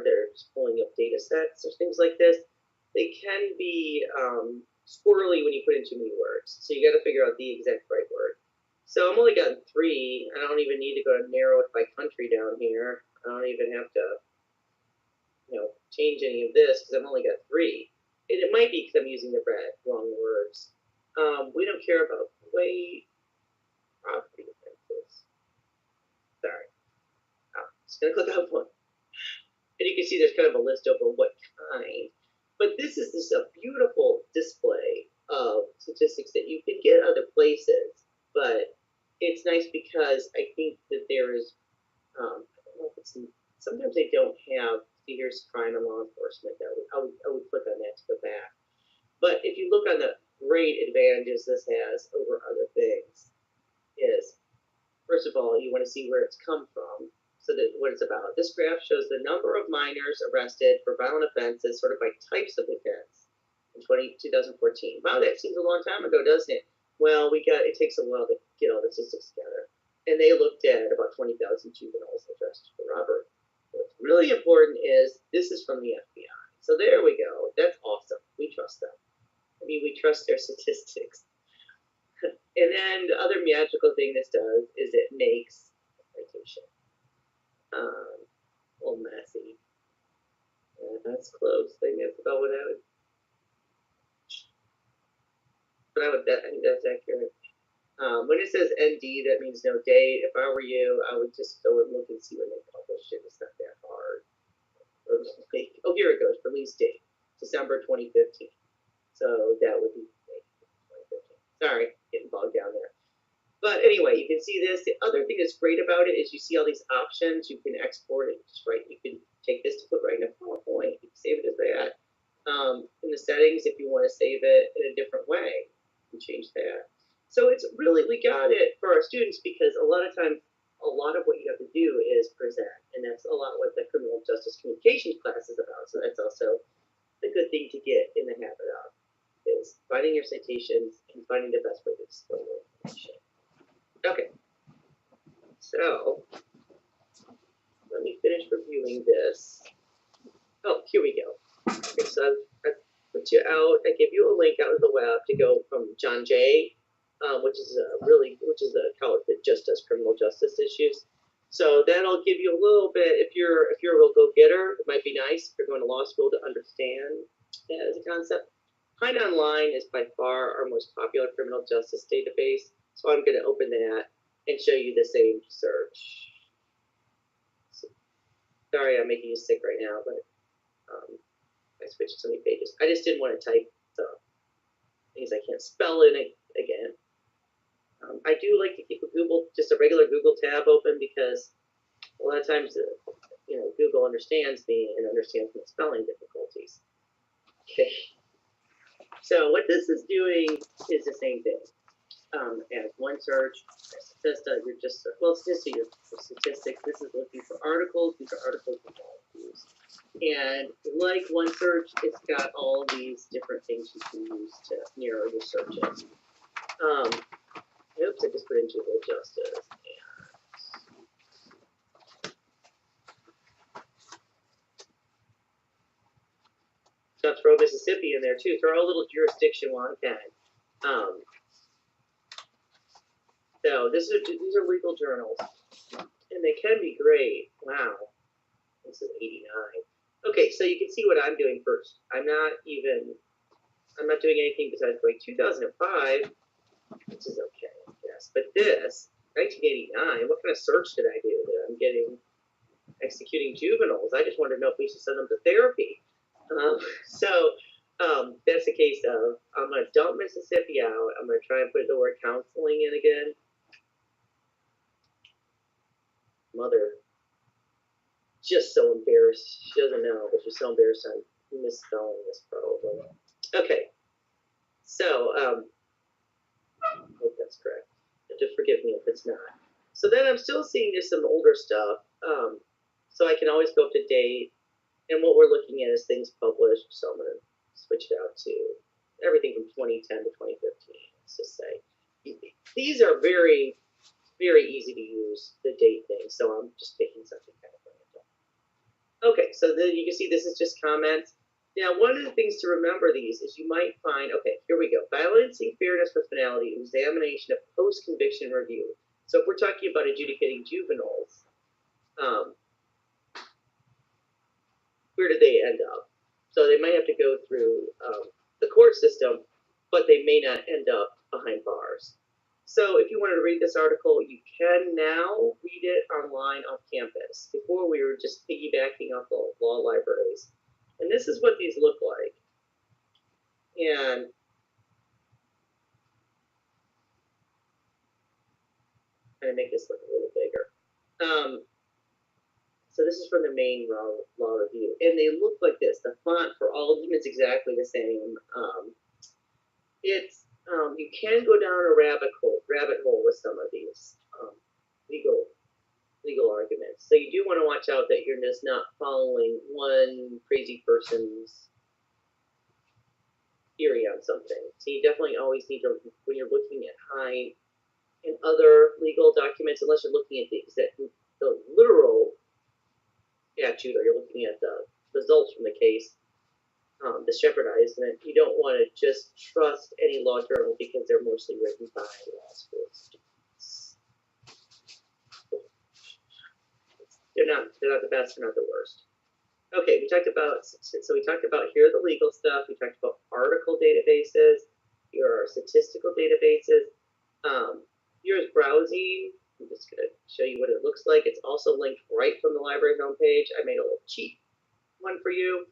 they're just pulling up data sets or things like this. They can be squirrely when you put in too many words. So you got to figure out the exact right word. So I'm only gotten 3. I don't even need to go to narrow it by country down here. I don't even have to, change any of this because I've only got 3. And it might be because I'm using the wrong words. We don't care about property offenses. Sorry. Just going to click on one. And you can see there's kind of a list over what kind. But this is just a beautiful display of statistics that you can get other places. But it's nice because I think that there is, I don't know if it's, sometimes they don't have, see here's crime and law enforcement. I would click on that to go back. But if you look on the great advantages this has over other things is, first of all, you want to see where it's come from. So that what it's about. This graph shows the number of minors arrested for violent offenses, sort of by types of offense in 2014. Wow, that seems a long time ago, doesn't it? Well, it takes a while to get all the statistics together. And they looked at about 20,000 juveniles arrested for robbery. What's really important is this is from the FBI. So there we go. That's awesome. We trust them. I mean, we trust their statistics. And then the other magical thing this does is it makes a citation. A little messy. That's close. I think that's about what I would. I think that's accurate. When it says ND, that means no date. If I were you, I would just go and look and see when they published it. It's not that hard. Oh, here it goes. Release date, December 2015. So that would be 2015. Sorry, getting bogged down there. But anyway, you can see this. The other thing that's great about it is you see all these options. You can export it, right? You can take this to put right in a PowerPoint. You can save it as that. In the settings, if you want to save it in a different way, you can change that. So it's really, we got it for our students because a lot of times, a lot of what you have to do is present. And that's a lot what the criminal justice communications class is about. So that's also a good thing to get in the habit of, is finding your citations and finding the best way to display the information. Okay, so let me finish reviewing this. Oh, here we go. Okay, so I put you out. I give you a link out of the web to go from John Jay, which is a college that just does criminal justice issues. So that'll give you a little bit. If you're a real go-getter, it might be nice if you're going to law school to understand that as a concept. Find Online is by far our most popular criminal justice database. So I'm going to open that and show you the same search. Sorry, I'm making you sick right now, but I switched so many pages. I just didn't want to type the things I can't spell in it again. I do like to keep just a regular Google tab open because a lot of times, Google understands me and understands my spelling difficulties. Okay. So what this is doing is the same thing. As one search, you're just, well, it's just your statistics. This is looking for articles. These are articles with values. And like one search, it's got all these different things you can use to narrow your searches. Oops, I just put in juvenile justice. I'll throw Mississippi in there too. Throw a little jurisdiction while I can. So these are legal journals, and they can be great. Wow, this is 89. Okay, so you can see what I'm doing first. I'm not doing anything besides going 2005, which is okay, I guess. But this, 1989, what kind of search did I do that I'm getting executing juveniles? I just wanted to know if we should send them to therapy. That's the case of, I'm going to dump Mississippi out. I'm going to try and put the word counseling in again. Mother, just so embarrassed. She doesn't know, but she's so embarrassed I'm misspelling this probably. Okay, so I hope that's correct. Just forgive me if it's not. So then I'm still seeing just some older stuff. So I can always go up to date. And what we're looking at is things published. So I'm going to switch it out to everything from 2010 to 2015. Let's just say these are very, very easy to use, the date thing. So I'm just picking something kind of random. Okay, so then you can see this is just comments. Now, one of the things to remember these is you might find, okay, here we go. Balancing fairness with finality, examination of post-conviction review. So if we're talking about adjudicating juveniles, where do they end up? So they might have to go through the court system, but they may not end up behind bars. So if you wanted to read this article, you can now read it online off campus. Before, we were just piggybacking off the law libraries. And this is what these look like. And I'm going to make this look a little bigger. So this is from the main law review. And they look like this. The font for all of them is exactly the same. You can go down a rabbit hole with some of these legal arguments. So you do want to watch out that you're just not following one crazy person's theory on something. So you definitely always need to, when you're looking at high and other legal documents, unless you're looking at the literal statute, or you're looking at the results from the case, the Shepherdizement, you don't want to just trust any law journal because they're mostly written by law schools. They're not the best, they're not the worst. Okay, we talked about here are the legal stuff. We talked about article databases. Here are statistical databases. Here's browsing. I'm just going to show you what it looks like. It's also linked right from the library homepage. I made a little cheat one for you.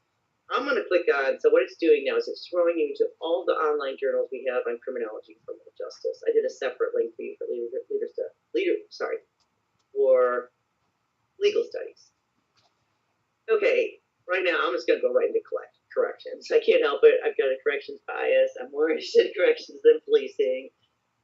I'm going to click on, so what it's doing now is it's throwing you to all the online journals we have on criminology and criminal justice. I did a separate link for you for for legal studies. Okay, right now I'm just going to go right into corrections. I can't help it. I've got a corrections bias. I'm more interested in corrections than policing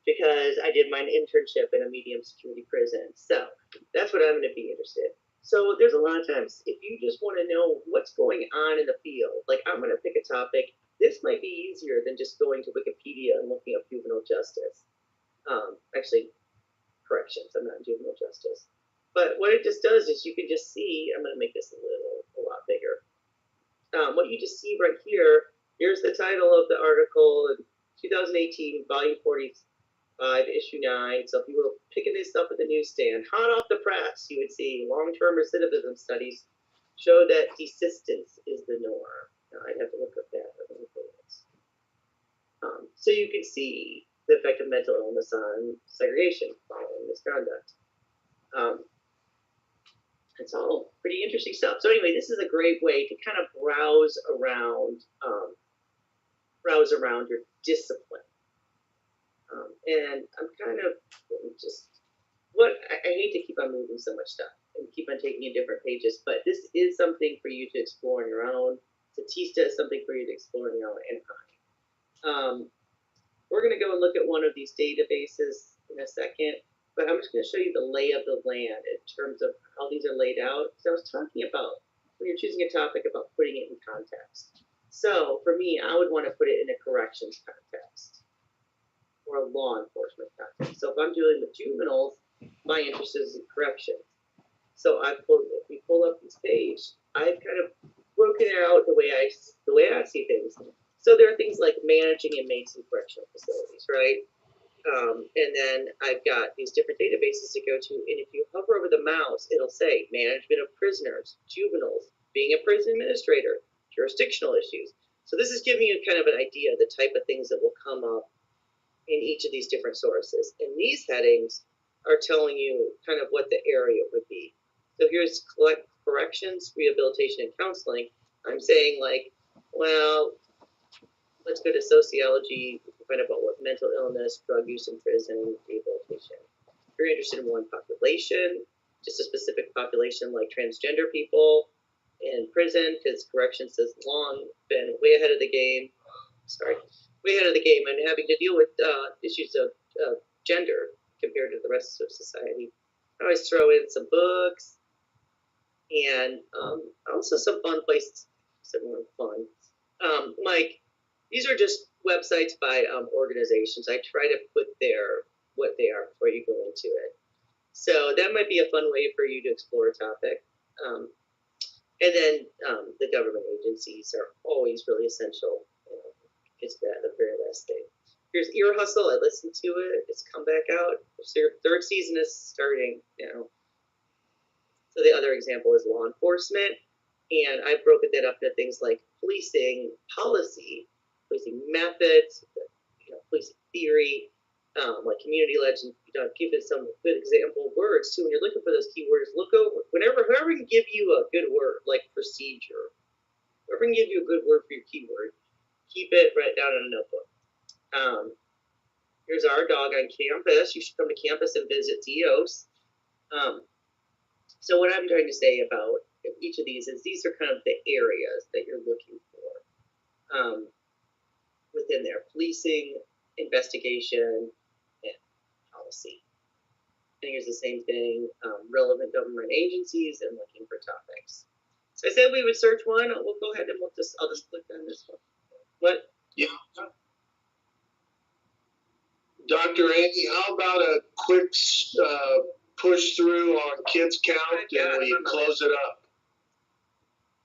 because I did my internship in a medium security prison. So that's what I'm going to be interested in. So there's a lot of times, if you just want to know what's going on in the field, like I'm going to pick a topic, this might be easier than just going to Wikipedia and looking up juvenile justice. Actually, corrections, I'm not in juvenile justice. But what it just does is you can just see, I'm going to make this a lot bigger. What you just see right here, here's the title of the article, 2018, volume 45, issue 9. So if you were picking this up at the newsstand, hot off the press, you would see long-term recidivism studies show that desistance is the norm. Now, I'd have to look up that. So you can see the effect of mental illness on segregation following misconduct. It's all pretty interesting stuff. So anyway, this is a great way to kind of browse around your discipline. And I'm kind of I hate to keep on moving so much stuff and keep on taking in different pages, but this is something for you to explore on your own. Statista is something for you to explore on your own, and we're going to go and look at one of these databases in a second, but I'm just going to show you the lay of the land in terms of how these are laid out. So I was talking about, when you're choosing a topic, about putting it in context. So for me, I would want to put it in a corrections context or a law enforcement context. So if I'm dealing with juveniles, my interest is in corrections. So if we pull up this page, I've kind of broken it out the way I see things. So there are things like managing inmates in correctional facilities, right? And then I've got these different databases to go to, and if you hover over the mouse, it'll say management of prisoners, juveniles, being a prison administrator, jurisdictional issues. So this is giving you kind of an idea of the type of things that will come up in each of these different sources. And these headings are telling you kind of what the area would be. So here's corrections, rehabilitation, and counseling. I'm saying like, well, let's go to sociology, find out about what mental illness, drug use in prison, rehabilitation. If you're interested in one population, just a specific population like transgender people in prison, because corrections has long been way ahead of the game. Way ahead of the game and having to deal with issues of gender compared to the rest of society. I always throw in some books and also some fun places. Some more fun. Like, these are just websites by organizations. I try to put what they are before you go into it. So that might be a fun way for you to explore a topic. And then the government agencies are always really essential. It's that the very last thing. Here's Ear Hustle. I listened to it. It's come back out. Their third season is starting now. So the other example is law enforcement. And I've broken that up into things like policing policy, policing methods, policing theory, like community legend. Give it some good example words too. When you're looking for those keywords, look over whoever can give you a good word like procedure, whoever can give you a good word for your keyword, keep it right down in a notebook. Here's our dog on campus. You should come to campus and visit Dios. So what I'm trying to say about each of these is these are kind of the areas that you're looking for within there: policing, investigation, and policy. And here's the same thing: relevant government agencies and looking for topics. So I said we would search one. We'll go ahead and I'll just click on this one. What? Yeah. Dr. Amy, how about a quick push through on kids count and we close it up?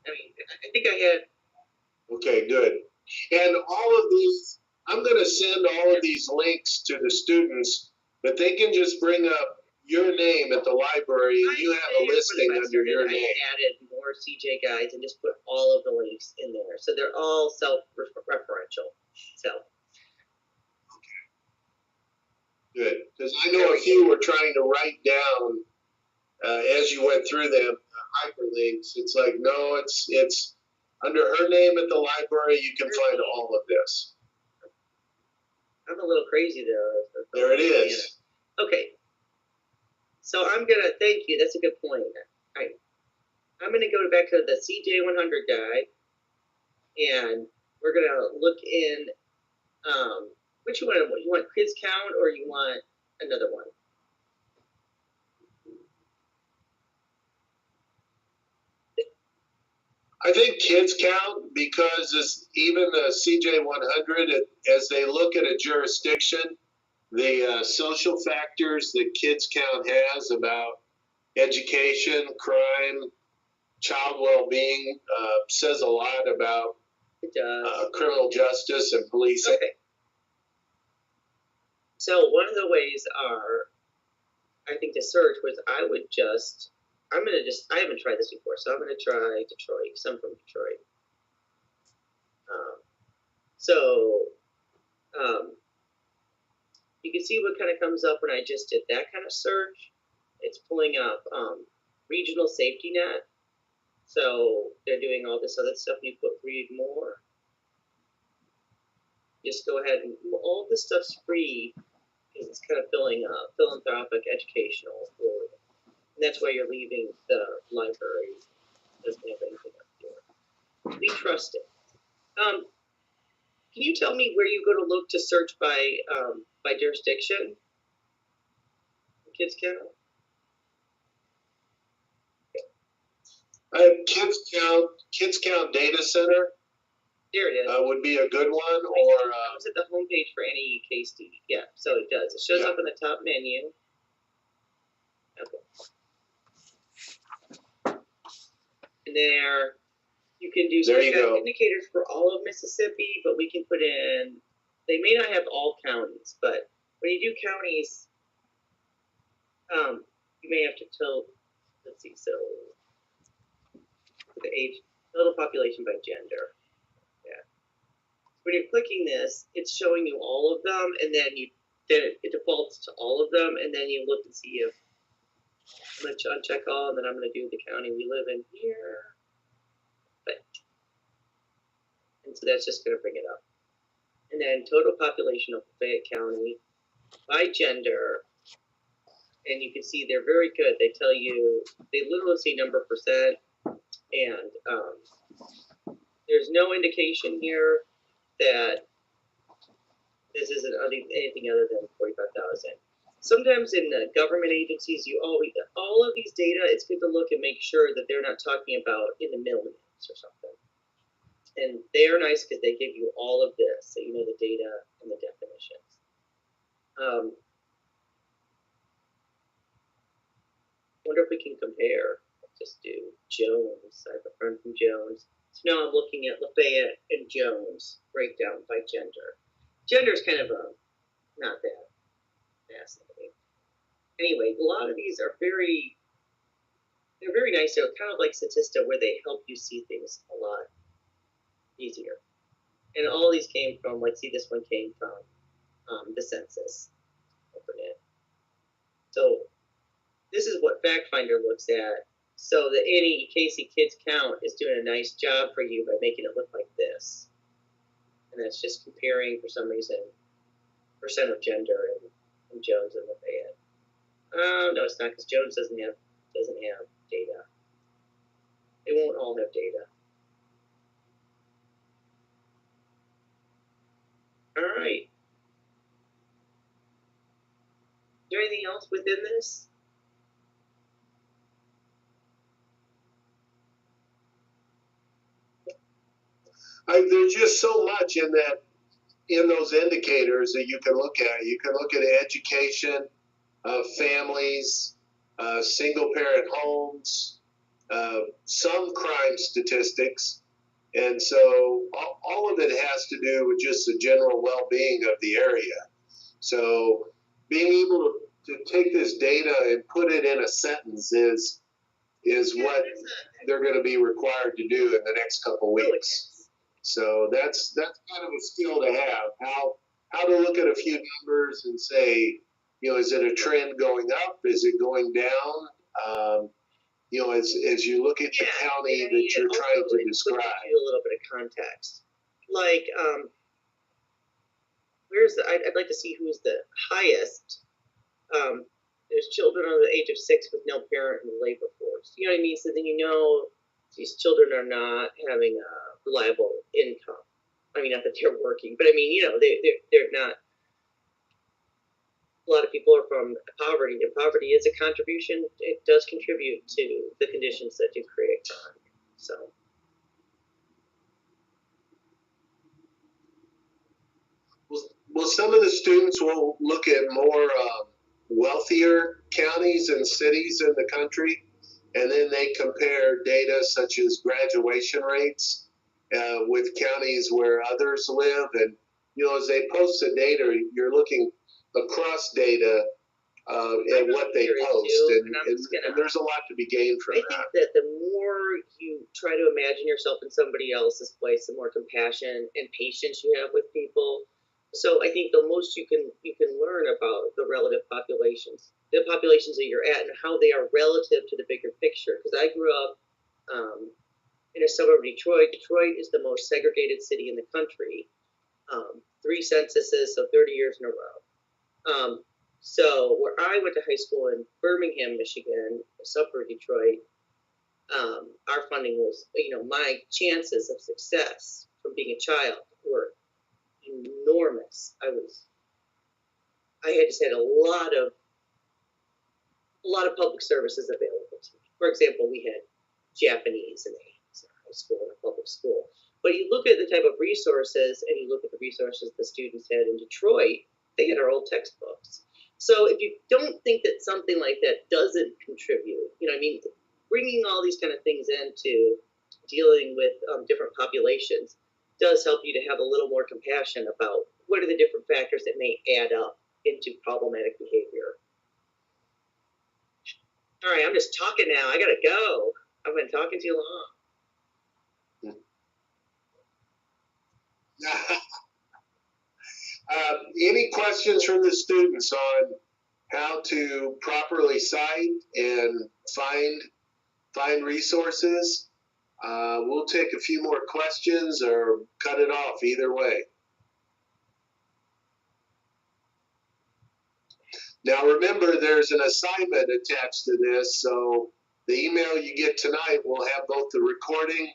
I mean, I think I had. Okay, good. And all of these, I'm going to send all of these links to the students, but they can just bring up your name at the library and you have a listing under your name. I added more CJ guides and just put all of the links in there. So they're all self-referential. So. Good, because I know a few were trying to write down as you went through them hyperlinks. It's like, no, it's under her name at the library. You can find all of this. I'm a little crazy there. There it is. Okay. So I'm gonna thank you. That's a good point. I'm gonna go back to the CJ100 guide, and we're gonna look in. Which one? You want kids count or you want another one? I think kids count because even the CJ100, as they look at a jurisdiction, the social factors that kids count has about education, crime, child well-being says a lot about criminal justice and policing. Okay. So one of the ways I think to search was I haven't tried this before, so I'm gonna try Detroit, because I'm from Detroit. You can see what kind of comes up when I just did that kind of search. It's pulling up regional safety net. So they're doing all this other stuff, and you put read more. Just go ahead and all this stuff's free. It's kind of filling up, philanthropic, educational, and that's why you're leaving the library. It doesn't have anything up here. We trust it. Can you tell me where you go to look to search by jurisdiction? Kids count. Kids count data center. There it is. Would be a good one, or I was at the homepage for any case study. Yeah, so it does. It shows up in the top menu. Okay. And there, You can do indicators for all of Mississippi, but we can put in, they may not have all counties, but when you do counties, you may have to tell, let's see, so the age, total population by gender. Yeah. When you're clicking this, it's showing you all of them, and then it defaults to all of them, and then you look and see if, I'm going to uncheck all, and then I'm going to do the county we live in here. And so that's just going to bring it up. And then total population of Fayette County by gender. And you can see they're very good. They tell you, they literally say number percent. And there's no indication here that this isn't anything other than 45,000. Sometimes in the government agencies, all of these data, it's good to look and make sure that they're not talking about in the millions or something. And they are nice because they give you all of this, so you know the data and the definitions. Wonder if we can compare. Let's just do Jones. I have a friend from Jones. So now I'm looking at Lafayette and Jones breakdown by gender. Gender is kind of not that fascinating. Anyway, a lot of these are they're very nice. They're kind of like Statista, where they help you see things a lot easier. And all these came from, like, see, this one came from the census. Open it. So this is what Fact Finder looks at. So the Annie Casey Kids Count is doing a nice job for you by making it look like this. And that's just comparing, for some reason, percent of gender in Jones and Lafayette. No, it's not, because Jones doesn't have data. They won't all have data. All right. Is there anything else within this? There's just so much in those indicators that you can look at. You can look at education, families, single parent homes, some crime statistics. And so all of it has to do with just the general well-being of the area. So being able to take this data and put it in a sentence is what they're going to be required to do in the next couple weeks. So that's kind of a skill to have, how to look at a few numbers and say, is it a trend going up? Is it going down? As you look at the county that you're trying to describe. A little bit of context. Like, I'd like to see who's the highest. There's children under the age of 6 with no parent in the labor force. You know what I mean? So then these children are not having a reliable income. I mean, not that they're working, but I mean, they're not. A lot of people are from poverty, and poverty is a contribution. It does contribute to the conditions that you create. So. Well, some of the students will look at more wealthier counties and cities in the country, and then they compare data such as graduation rates with counties where others live. And, as they post the data, you're looking across data and what they post, and there's a lot to be gained from that. I think that the more you try to imagine yourself in somebody else's place, the more compassion and patience you have with people. So I think the most you can learn about the relative populations, the populations that you're at, and how they are relative to the bigger picture. Because I grew up in a suburb of Detroit. Detroit is the most segregated city in the country. 3 censuses, so 30 years in a row. So where I went to high school in Birmingham, Michigan, a suburb of Detroit, our funding was, my chances of success from being a child were enormous. I had just had a lot of public services available to me. For example, we had Japanese in high school, in a public school. But you look at the type of resources, and you look at the resources the students had in Detroit, they had our old textbooks. So if you don't think that something like that doesn't contribute, bringing all these kind of things into dealing with different populations does help you to have a little more compassion about what are the different factors that may add up into problematic behavior. All right, I'm just talking now. I gotta go. I've been talking too long. Any questions from the students on how to properly cite and find resources? We'll take a few more questions or cut it off either way. Now remember, there's an assignment attached to this, so the email you get tonight will have both the recording,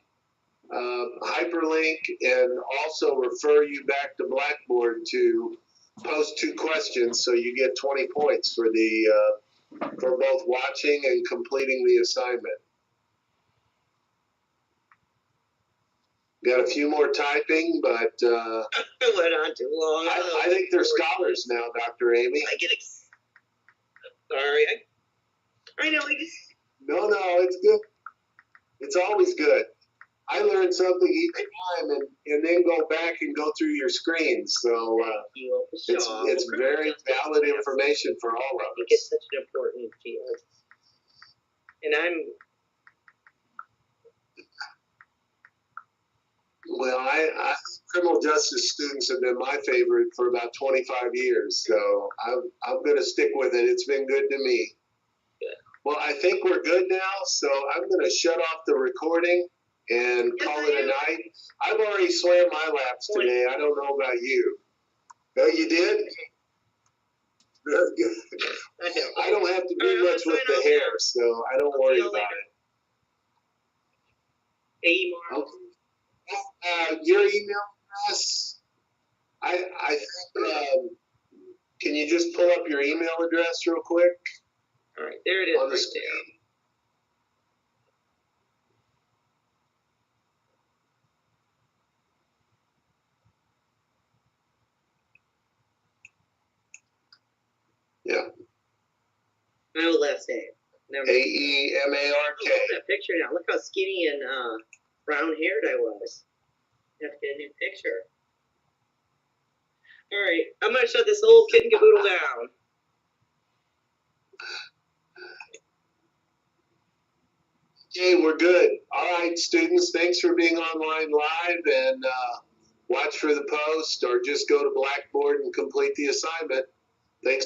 hyperlink, and also refer you back to Blackboard to post 2 questions, so you get 20 points for for both watching and completing the assignment. Got a few more typing, but I went on too long. I think they're scholars now, Dr. Amy. I get sorry. I know. No, it's good. It's always good. I learn something each time and then go back and go through your screens. So it's very valid information for all of us. I think it's such an important field. And Well, I criminal justice students have been my favorite for about 25 years, so I'm going to stick with it. It's been good to me. Good. Well, I think we're good now, so I'm going to shut off the recording and call it a night. I've already slammed my laps today. I don't know about you. Oh, you did? Very good. I don't have to do much with the hair, so I don't worry about it. Hey, Mark. Okay. Your email address, I think, can you just pull up your email address real quick? All right, there it is. On the screen. Yeah. No last name. AEMARK. Look at that picture now. Look how skinny and brown haired I was. Have to get a new picture. All right, I'm gonna shut this whole kit and caboodle down. Okay, we're good. All right, students, thanks for being online live, and watch for the post or just go to Blackboard and complete the assignment. Thanks.